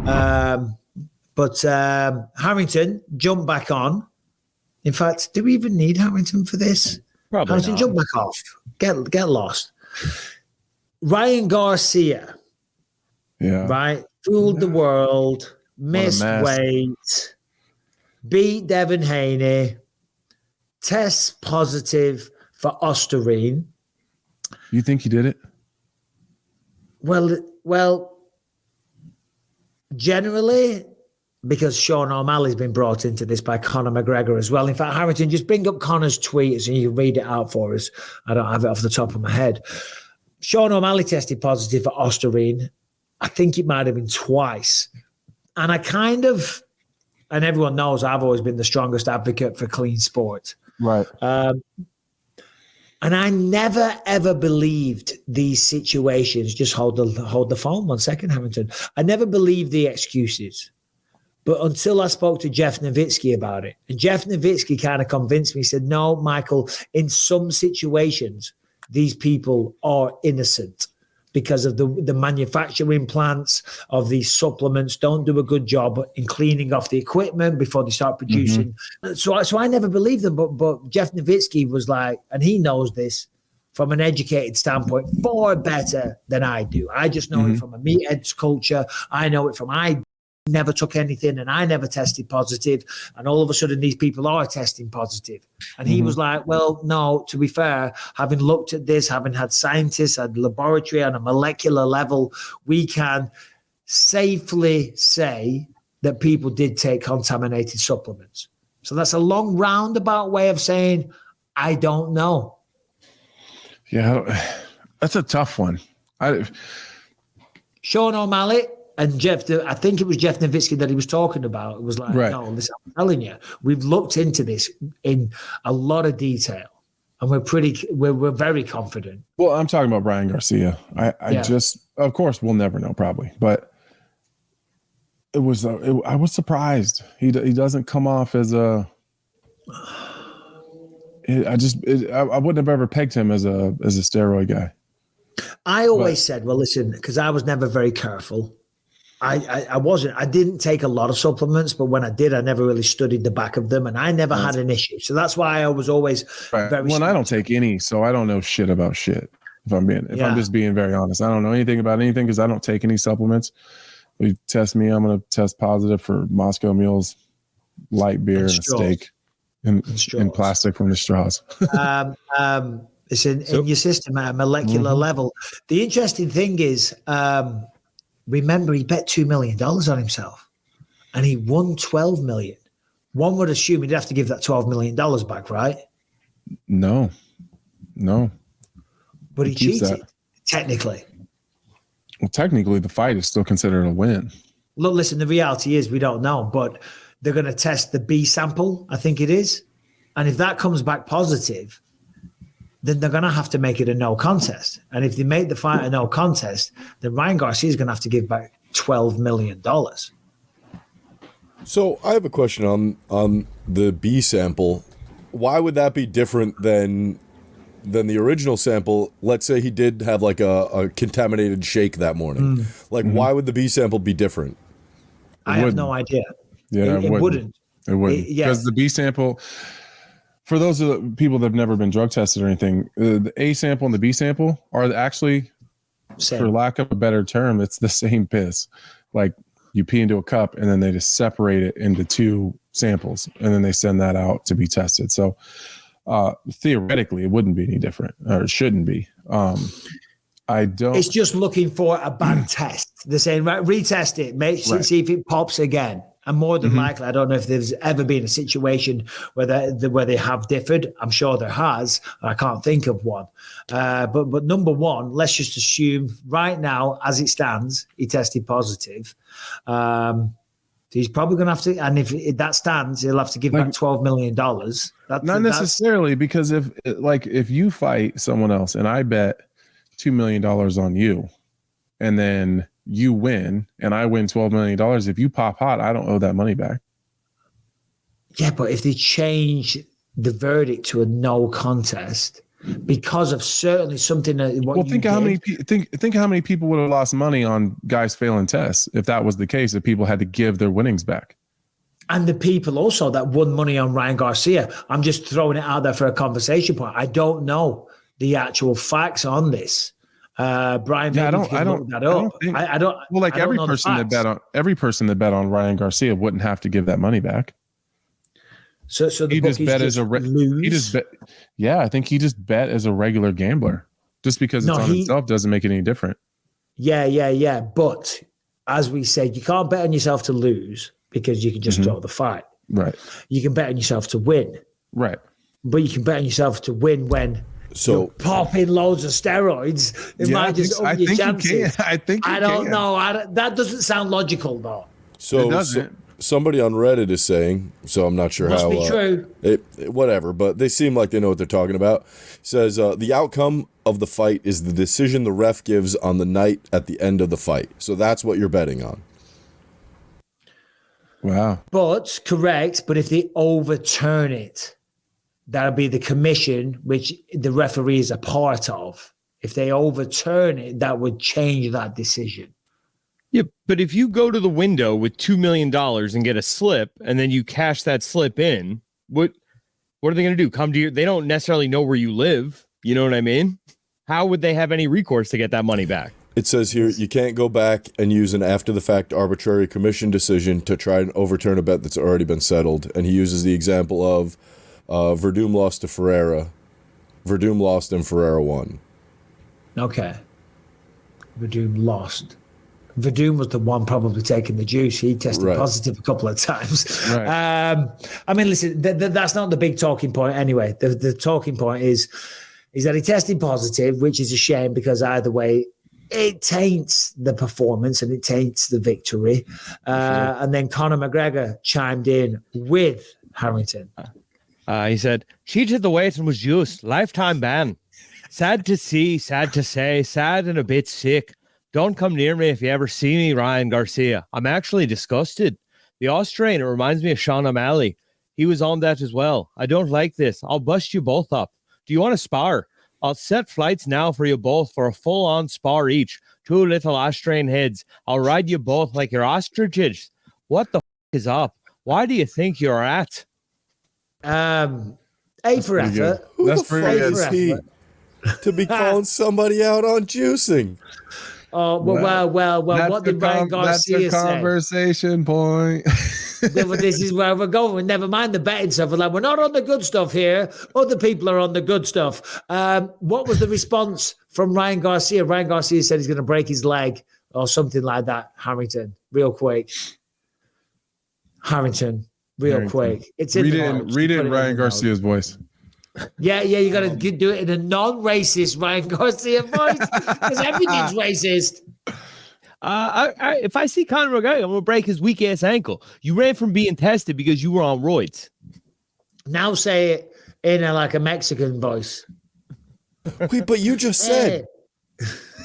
But Harrington, jump back on. In fact, do we even need Harrington for this? Probably Harrington, not. jump back off. Get lost. Ryan Garcia, right? Fooled the world, missed weight, beat Devin Haney, test positive for Ostarine. You think he did it? Well, generally, because Sean O'Malley's been brought into this by Conor McGregor as well. In fact, Harrington, just bring up Conor's tweets and you can read it out for us. I don't have it off the top of my head. Sean O'Malley tested positive for Ostarine. I think it might have been twice. And and everyone knows I've always been the strongest advocate for clean sport. Right. And I never, ever believed these situations. Just hold the phone 1 second, Hamilton. I never believed the excuses. But until I spoke to Jeff Nowitzki about it. And Jeff Nowitzki kind of convinced me. He said, no, Michael, in some situations, these people are innocent because of the manufacturing plants of these supplements don't do a good job in cleaning off the equipment before they start producing. Mm-hmm. So I never believed them, but Jeff Nowitzki was like, and he knows this from an educated standpoint far better than I do. I just know it from a meatheads culture. I know it from I never took anything and I never tested positive, and all of a sudden these people are testing positive. And he was like, well, no, to be fair, having looked at this, having had scientists at laboratory on a molecular level, we can safely say that people did take contaminated supplements. So that's a long roundabout way of saying, I don't know. Yeah, that's a tough one. Sean O'Malley and Jeff, I think it was Jeff Nowitzki that he was talking about. It was like, no, listen, I'm telling you, we've looked into this in a lot of detail, and we're very confident. Well, I'm talking about Ryan Garcia. I just, of course, we'll never know probably, but I was surprised. He doesn't come off as I wouldn't have ever pegged him as a steroid guy. I always said, well, listen, because I was never very careful. I didn't take a lot of supplements, but when I did, I never really studied the back of them, and I never had an issue. So that's why I was always very. Well, I don't take any, so I don't know shit about shit. I'm just being very honest, I don't know anything about anything because I don't take any supplements. You test me, I'm going to test positive for Moscow mules, light beer, and a steak, and plastic from the straws. It's in your system at a molecular level. The interesting thing is, remember, he bet $2 million on himself and he won $12 million. one would assume he'd have to give that $12 million back, right? No. But he cheated, technically. Well, technically, the fight is still considered a win. Look, listen, the reality is we don't know, but they're going to test the B sample, I think it is. And if that comes back positive, then they're going to have to make it a no contest. And if they make the fight a no contest, then Ryan Garcia is going to have to give back $12 million. So I have a question on the B sample. Why would that be different than the original sample? Let's say he did have like a contaminated shake that morning. Why would the B sample be different? I have no idea. Yeah, it wouldn't. It wouldn't. Because the B sample, for those of the people that have never been drug tested or anything, the A sample and the B sample are actually, for lack of a better term, it's the same piss. Like you pee into a cup and then they just separate it into two samples and then they send that out to be tested. So theoretically, it wouldn't be any different, or it shouldn't be. It's just looking for a bad test. They're saying, right, retest it, see if it pops again. And more than likely, I don't know if there's ever been a situation where they have differed. I'm sure there has. I can't think of one. But number one, let's just assume right now, as it stands, he tested positive. He's probably going to have to, and if that stands, he'll have to give back $12 million. Not necessarily, because if you fight someone else and I bet $2 million on you, and then you win and I win $12 million, if you pop hot, I don't owe that money back. Yeah, but if they change the verdict to a no contest because of certainly something that think how many people would have lost money on guys failing tests if that was the case, if people had to give their winnings back. And the people also that won money on Ryan Garcia. I'm just throwing it out there for a conversation point. I don't know the actual facts on this. Brian, yeah, I don't think. Well, like every person that bet on Ryan Garcia wouldn't have to give that money back. So the bookies I think he just bet as a regular gambler. Just because it's on himself doesn't make it any different. Yeah. But as we said, you can't bet on yourself to lose because you can just throw the fight. Right. You can bet on yourself to win. Right. But you can bet on yourself to win when you're popping loads of steroids. It might just up your chances. I don't know. That doesn't sound logical, though. It doesn't. Somebody on Reddit is saying, so I'm not sure Must how. Be true. Whatever, but they seem like they know what they're talking about. Says the outcome of the fight is the decision the ref gives on the night at the end of the fight. So that's what you're betting on. Wow. But correct. But if they overturn it, that'll be the commission, which the referee is a part of. If they overturn it, that would change that decision. Yeah, but if you go to the window with $2 million and get a slip, and then you cash that slip in, what are they going to do? Come to you? They don't necessarily know where you live. You know what I mean? How would they have any recourse to get that money back? It says here you can't go back and use an after-the-fact arbitrary commission decision to try and overturn a bet that's already been settled. And he uses the example of Verdum lost to Pereira. Verdum lost and Pereira won. Okay. Verdum lost. Verdum was the one probably taking the juice. He tested positive a couple of times. Right. I mean, listen, that's not the big talking point anyway. The talking point is that he tested positive, which is a shame because either way, it taints the performance and it taints the victory. And then Conor McGregor chimed in with Harrington. He said, cheated the weight and was juiced. Lifetime ban. Sad to see, sad to say, sad and a bit sick. Don't come near me if you ever see me, Ryan Garcia. I'm actually disgusted. The Australian, it reminds me of Sean O'Malley. He was on that as well. I don't like this. I'll bust you both up. Do you want to spar? I'll set flights now for you both for a full-on spar each. 2 little Australian heads. I'll ride you both like you're ostriches. What the is up? Why do you think you're at? A for effort. Who the fuck is he to be calling somebody out on juicing? Oh, well, what did Ryan Garcia say? That's a conversation point. This is where we're going. Never mind the betting stuff. We're not on the good stuff here. Other people are on the good stuff. What was the response from Ryan Garcia? Ryan Garcia said he's going to break his leg or something like that. Harrington, real quick. Harrington, real quick. It's in read the it. notes. Read it Put in Ryan the notes. Garcia's voice. Yeah, you got to do it in a non-racist Ryan Garcia voice because everything's racist. If I see Conor McGregor, I'm gonna break his weak ass ankle. You ran from being tested because you were on roids. Now say it in a Mexican voice. Wait, but you just said.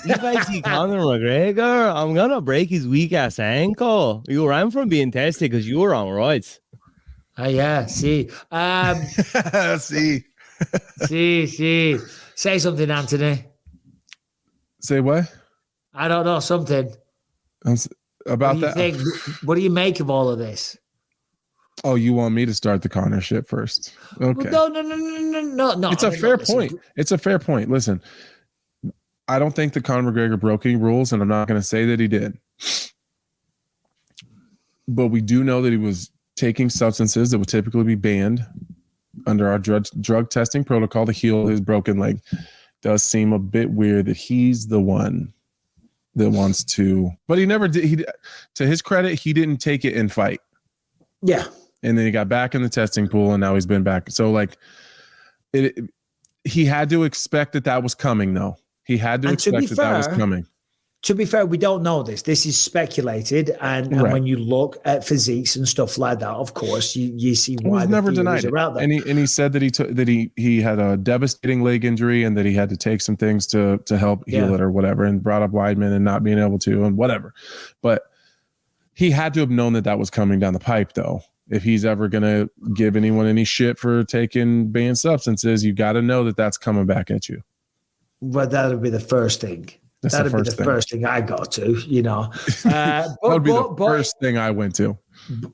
If I see Conor McGregor, I'm gonna break his weak ass ankle. You ran from being tested because you were on roids. Oh yeah, see. See. Say something, Anthony. Say what? I don't know, something. About that. What do you make of all of this? Oh, you want me to start the Conor shit first? Okay. No. It's a fair point. It's a fair point. Listen, I don't think that Conor McGregor broke any rules, and I'm not going to say that he did. But we do know that he was taking substances that would typically be banned under our drug testing protocol to heal his broken leg. Does seem a bit weird that he's the one that wants to, but he never did. To his credit, he didn't take it in fight. Yeah. And then he got back in the testing pool, and now he's been back. So he had to expect that was coming, though. He had to expect that was coming. To be fair, we don't know this. This is speculated, and when you look at physiques and stuff like that, of course, you see why the never denied it. Around that. And he said that he had a devastating leg injury and that he had to take some things to help heal it or whatever, and brought up Weidman and not being able to and whatever. But he had to have known that was coming down the pipe, though. If he's ever going to give anyone any shit for taking banned substances, you got to know that that's coming back at you. But that would be the first thing. That'd be the first thing I got to, that would be the first thing I went to.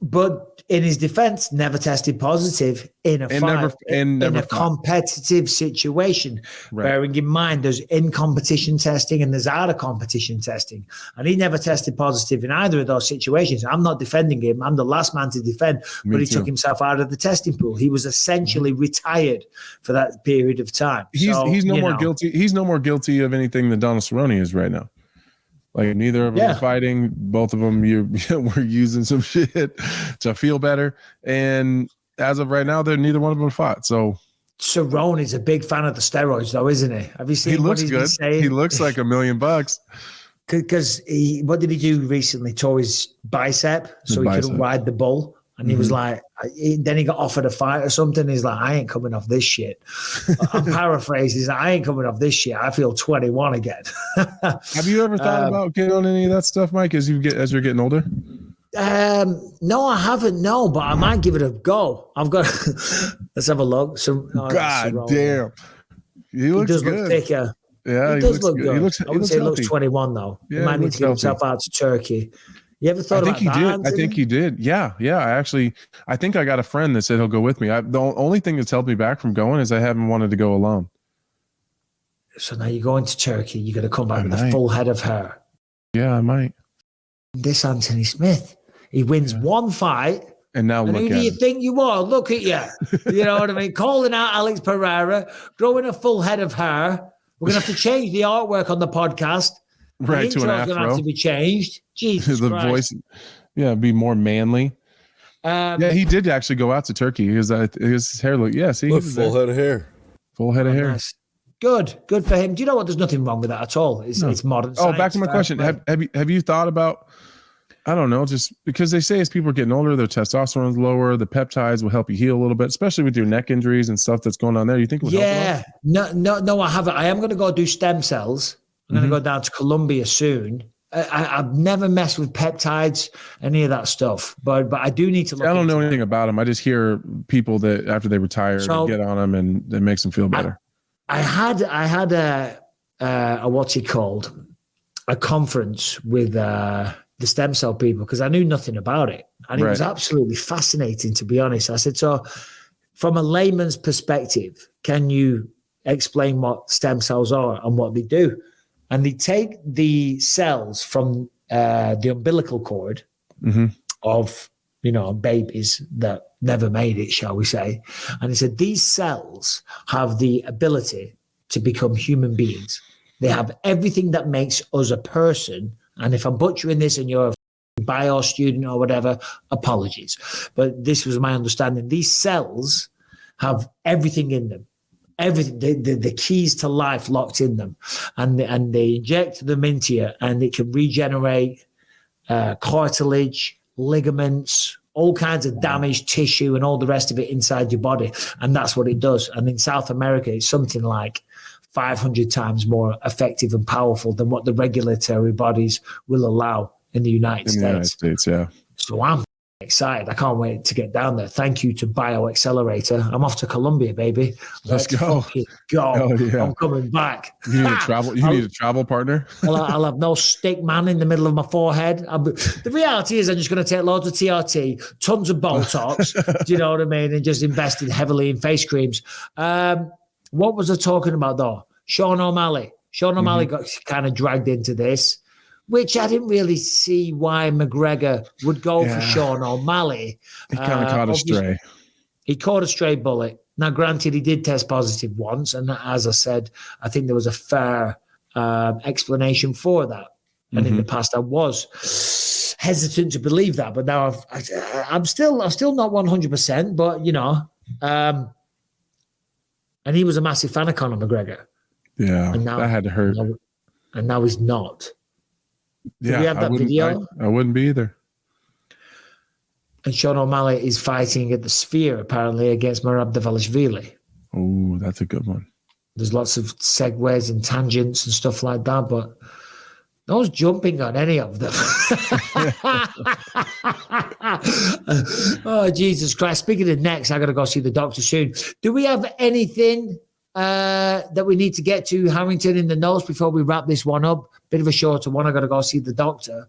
But in his defense, never tested positive in a fight, in a competitive situation. Right. Bearing in mind, there's in-competition testing and there's out-of-competition testing. And he never tested positive in either of those situations. I'm not defending him. I'm the last man to defend. But he took himself out of the testing pool. He was essentially retired for that period of time. He's no more guilty. He's no more guilty of anything than Donald Cerrone is right now. Like neither of them are fighting. Both of them were using some shit to feel better. And as of right now, neither one of them fought. So Cerrone is a big fan of the steroids, though, isn't he? Have you seen? He looks good. He looks like $1 million. Because what did he do recently? Tore his bicep, so he couldn't ride the bull. And he was like, then he got offered a fight or something. He's like, I ain't coming off this shit. I'm paraphrasing. He's like, I ain't coming off this shit. I feel 21 again. Have you ever thought about getting on any of that stuff, Mike, as you're getting older? No, I haven't. No, but I might give it a go. I've got. Let's have a look. God damn, he does good. Look thicker. Yeah, he does look good. I would say he looks 21 though. Yeah, he might need to get himself out to Turkey. You ever thought about that? I think he did. Yeah. I think I got a friend that said he'll go with me. The only thing that's held me back from going is I haven't wanted to go alone. So now you're going to Turkey. You're going to come back with a full head of hair. Yeah, I might. This Anthony Smith. He wins one fight. And now look who do you think you are? Look at you. You know what I mean? Calling out Alex Pereira, growing a full head of hair. We're going to have to change the artwork on the podcast. Right, to an afro. Going to have to be changed. Jesus the Christ. Voice, be more manly. He did actually go out to Turkey. His hair look. Yeah, see, full head of hair. Full head of hair. Nice. Good for him. Do you know what? There's nothing wrong with that at all. It's modern. Back to my question. Have you thought about? I don't know. Just because they say as people are getting older, their testosterone's lower. The peptides will help you heal a little bit, especially with your neck injuries and stuff that's going on there. You think it would help? No, I haven't. I am going to go do stem cells. I'm going to go down to Colombia soon. I've never messed with peptides, any of that stuff, but I do need to look. I don't know anything about them. I just hear people that after they retire get on them and it makes them feel better. I had a what's it called? A conference with the stem cell people because I knew nothing about it. And it was absolutely fascinating, to be honest. I said, so from a layman's perspective, can you explain what stem cells are and what they do? And they take the cells from the umbilical cord of, babies that never made it, shall we say. And they said these cells have the ability to become human beings. They have everything that makes us a person. And if I'm butchering this and you're bio student or whatever, apologies. But this was my understanding. These cells have everything in them. Everything, the keys to life locked in them, and they inject them into you, and it can regenerate cartilage, ligaments, all kinds of damaged tissue, and all the rest of it inside your body. And that's what it does. And in South America, it's something like 500 times more effective and powerful than what the regulatory bodies will allow in the United States. Yeah. So I'm excited. I can't wait to get down there. Thank you to Bio Accelerator. I'm off to Colombia, baby. Let's go. Go. Yeah. I'm coming back. You need a travel. You need a travel partner. I'll have no stick man in the middle of my forehead. The reality is, I'm just going to take loads of TRT, tons of Botox. Do you know what I mean? And just invested heavily in face creams. What was I talking about though? Sean O'Malley. Sean O'Malley got kind of dragged into this, which I didn't really see why McGregor would go for Sean O'Malley. He kind of caught a stray. He caught a stray bullet. Now, granted, he did test positive once, and as I said, I think there was a fair explanation for that. And in the past, I was hesitant to believe that, but now I'm still not 100%. But you know, and he was a massive fan of Conor McGregor. Yeah, and now, that had to hurt. And now he's not. Yeah, we have that video? I wouldn't be either. And Sean O'Malley is fighting at the Sphere, apparently, against Merab Dvalishvili. Oh, that's a good one. There's lots of segues and tangents and stuff like that, but no one's jumping on any of them. Oh, Jesus Christ. Speaking of next, I got to go see the doctor soon. Do we have anything that we need to get to, Harrington, in the notes before we wrap this one up? Bit of a shorter one. I got to go see the doctor.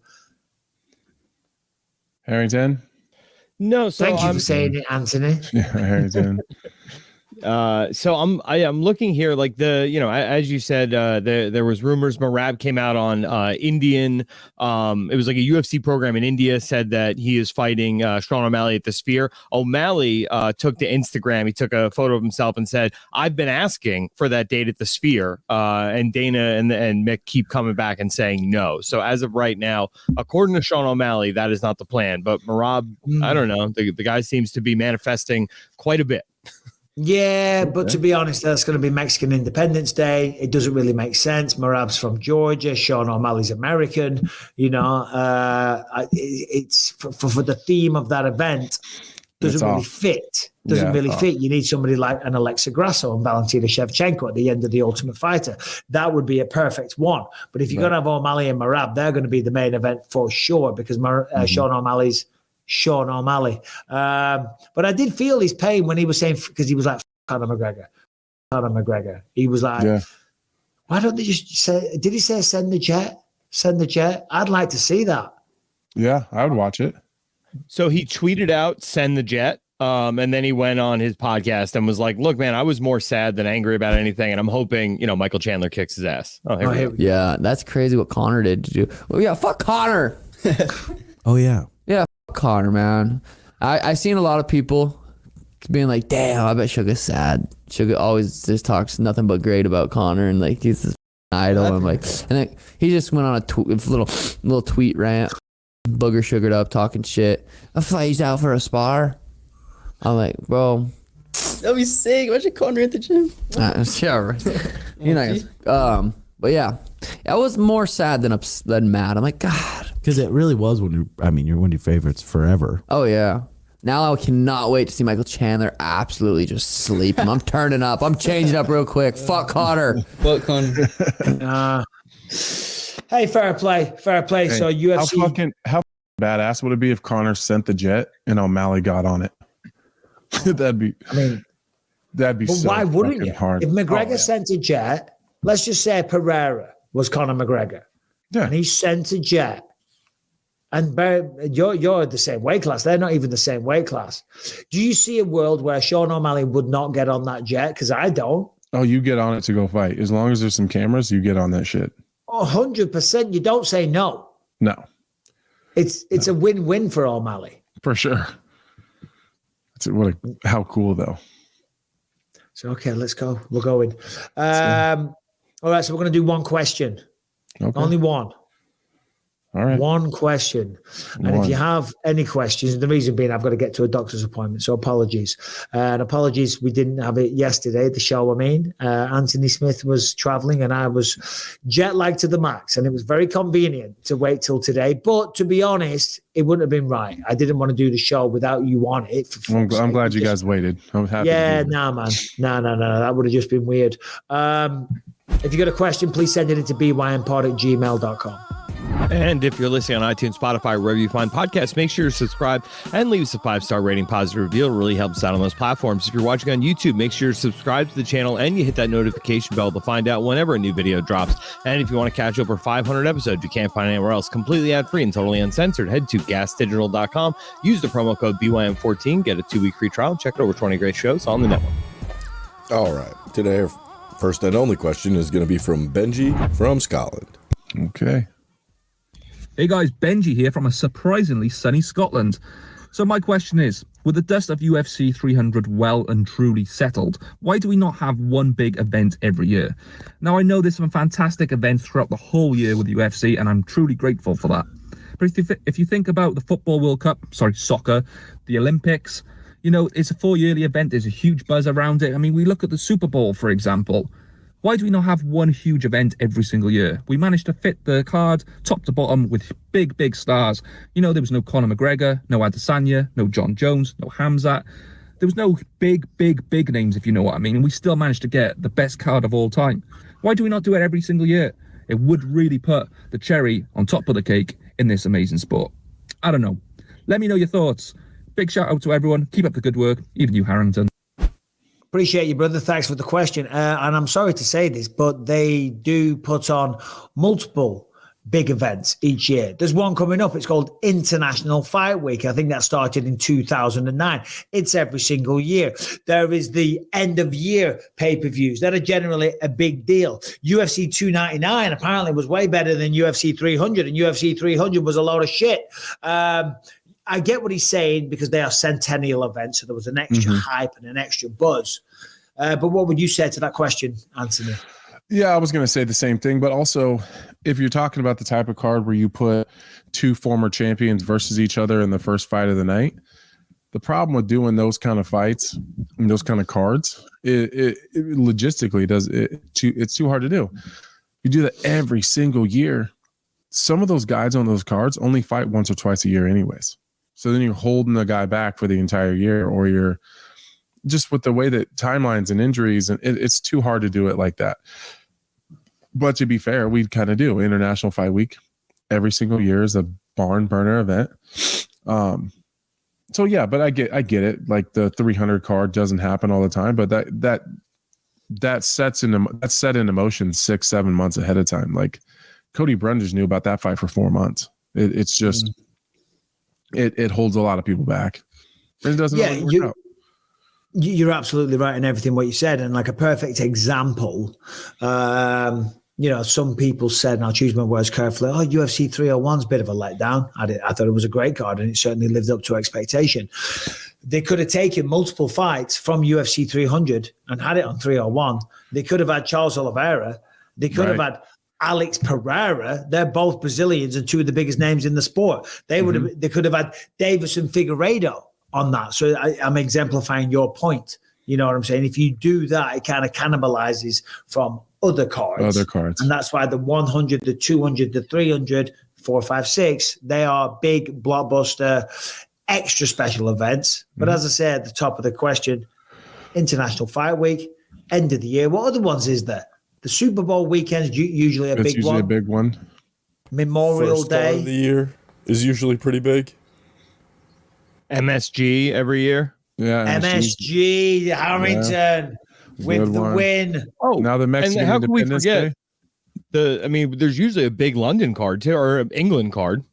Harrington? No, so thank you for saying it, Anthony. Yeah, Harrington. So I'm looking here, like as you said, there was rumors Merab came out on Indian. It was like a UFC program in India, said that he is fighting Sean O'Malley at the Sphere. O'Malley took to Instagram. He took a photo of himself and said, "I've been asking for that date at the Sphere," and Dana and Mick keep coming back and saying no. So as of right now, according to Sean O'Malley, that is not the plan. But Merab, I don't know. The guy seems to be manifesting quite a bit. Yeah, but to be honest, that's going to be Mexican Independence Day. It doesn't really make sense. Merab's from Georgia. Sean O'Malley's American. You know, it's for the theme of that event. Doesn't really fit. Doesn't really fit. You need somebody like an Alexa Grasso and Valentina Shevchenko at the end of the Ultimate Fighter. That would be a perfect one. But if you're going to have O'Malley and Merab, they're going to be the main event for sure because Sean O'Malley's Sean O'Malley. But I did feel his pain when he was saying, because he was like, Conor McGregor. He was like, why don't they just say, did he say send the jet? Send the jet? I'd like to see that. Yeah, I would watch it. So he tweeted out, send the jet. And then he went on his podcast and was like, look, man, I was more sad than angry about anything. And I'm hoping, Michael Chandler kicks his ass. Yeah, that's crazy what Conor did to do. Oh, yeah, fuck Conor. Oh, yeah. Yeah, fuck Conor, man. I seen a lot of people being like, damn, I bet Sugar's sad. Sugar always just talks nothing but great about Conor and like he's this idol. I'm like, and then he just went on a little tweet rant, booger sugared up, talking shit. I feel like he's out for a spar. I'm like, bro, that'd be sick. Imagine Conor at the gym. Yeah, right. But yeah, I was more sad than mad. I'm like, God, because it really was you're one of your favorites forever. Oh yeah. Now I cannot wait to see Michael Chandler absolutely just sleep him. I'm turning up. I'm changing up real quick. Fuck Conor. Fuck Conor. Hey, fair play. Hey, so UFC. How badass would it be if Conor sent the jet and O'Malley got on it? that'd be But so why wouldn't you? Hard. If McGregor sent a jet, let's just say Pereira was Conor McGregor. Yeah. And he sent a jet. And you're the same weight class. They're not even the same weight class. Do you see a world where Sean O'Malley would not get on that jet? Because I don't. Oh, you get on it to go fight. As long as there's some cameras, you get on that shit. 100%. You don't say no. No. It's a win-win for O'Malley. For sure. How cool, though. So, okay, let's go. We're going. All right, so we're going to do one question. Okay. Only one. All right. One question. And if you have any questions, the reason being I've got to get to a doctor's appointment, so apologies. And apologies, we didn't have it yesterday, the show, Anthony Smith was traveling and I was jet lagged to the max, and it was very convenient to wait till today. But to be honest, it wouldn't have been right. I didn't want to do the show without you on it. I'm glad you guys waited. I'm happy. Yeah, nah, man. No. That would have just been weird. If you got a question, please send it into bynpod@gmail.com. And if you're listening on iTunes, Spotify, wherever you find podcasts, make sure you subscribe and leave us a 5-star rating, positive review. It really helps out on those platforms. If you're watching on YouTube, make sure you subscribe to the channel and you hit that notification bell to find out whenever a new video drops. And if you want to catch over 500 episodes you can't find anywhere else, completely ad-free and totally uncensored, head to gasdigital.com. Use the promo code BYM14, get a 2-week free trial, check out over 20 great shows on the network. All right. Today, our first and only question is going to be from Benji from Scotland. Okay. Hey guys, Benji here from a surprisingly sunny Scotland. So my question is, with the dust of UFC 300 well and truly settled, why do we not have one big event every year? Now I know there's some fantastic events throughout the whole year with UFC, and I'm truly grateful for that. But if you think about the Football World Cup, soccer, the Olympics, it's a 4-yearly event. There's a huge buzz around it. I mean, we look at the Super Bowl, for example. Why do we not have one huge event every single year? We managed to fit the card top to bottom with big stars. There was no Conor McGregor, no Adesanya, no Jon Jones, no Hamzat. There was no big names, if you know what I mean. And we still managed to get the best card of all time. Why do we not do it every single year? It would really put the cherry on top of the cake in this amazing sport. I don't know. Let me know your thoughts. Big shout out to everyone. Keep up the good work, even you, Harrington. Appreciate you, brother. Thanks for the question. And I'm sorry to say this, but they do put on multiple big events each year. There's one coming up. It's called International Fight Week. I think that started in 2009. It's every single year. There is the end of year pay-per-views that are generally a big deal. UFC 299 apparently was way better than UFC 300, and UFC 300 was a lot of shit. I get what he's saying because they are centennial events, so there was an extra hype and an extra buzz. But what would you say to that question, Anthony? Yeah, I was going to say the same thing, but also if you're talking about the type of card where you put 2 former champions versus each other in the first fight of the night, the problem with doing those kind of fights and those kind of cards, it logistically it's too hard to do. You do that every single year. Some of those guys on those cards only fight once or twice a year anyways. So then you're holding the guy back for the entire year, or you're just with the way that timelines and injuries, and it's too hard to do it like that. But to be fair, we kind of do International Fight Week every single year is a barn burner event. So yeah, but I get it. Like the 300 card doesn't happen all the time, but that's set into motion 6-7 months ahead of time. Like Cody Brundage knew about that fight for 4 months. It's just it holds a lot of people back. It doesn't always work out. You're absolutely right in everything what you said, and like a perfect example. Some people said, and I'll choose my words carefully, UFC 301's a bit of a letdown. I thought it was a great card, and it certainly lived up to expectation. They could have taken multiple fights from UFC 300 and had it on 301. They could have had Charles Oliveira. They could have had Alex Pereira. They're both Brazilians and 2 of the biggest names in the sport. They could have had Davison Figueiredo on that. So I'm exemplifying your point. You know what I'm saying? If you do that, it kind of cannibalizes from other cards. And that's why the 100, the 200, the 300, 4, 5, 6, they are big blockbuster, extra special events. But as I said at the top of the question, International Fight Week, end of the year. What other ones is there? The Super Bowl weekend's usually a big one. Memorial Day. First of the year is usually pretty big. MSG every year. Yeah. MSG, Harrington with the win. Oh, now the Mexican and how can we Independence forget Day? There's usually a big London card too, or England card.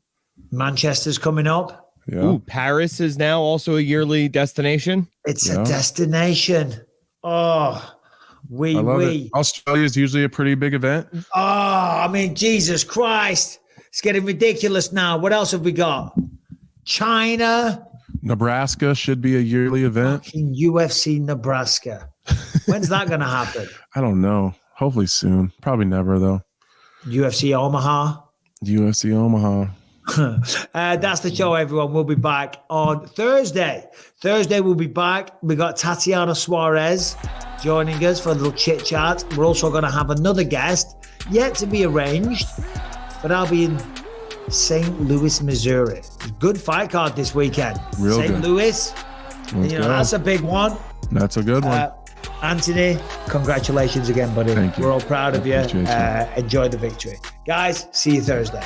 Manchester's coming up. Yeah. Ooh, Paris is now also a yearly destination. It's a destination. Australia is usually a pretty big event. Jesus Christ. It's getting ridiculous now. What else have we got? China. Nebraska should be a yearly event. Fucking UFC Nebraska. When's that going to happen? I don't know. Hopefully soon. Probably never, though. UFC Omaha. UFC Omaha. That's the show, everyone. We'll be back on Thursday. We'll be back. We got Tatiana Suarez joining us for a little chit chat. We're also going to have another guest yet to be arranged, but I'll be in St. Louis, Missouri. Good fight card this weekend. St. Louis. That's a big one. That's a good one. Anthony, congratulations again, buddy. Thank you. We're all proud of you. Enjoy the victory. Guys, see you Thursday.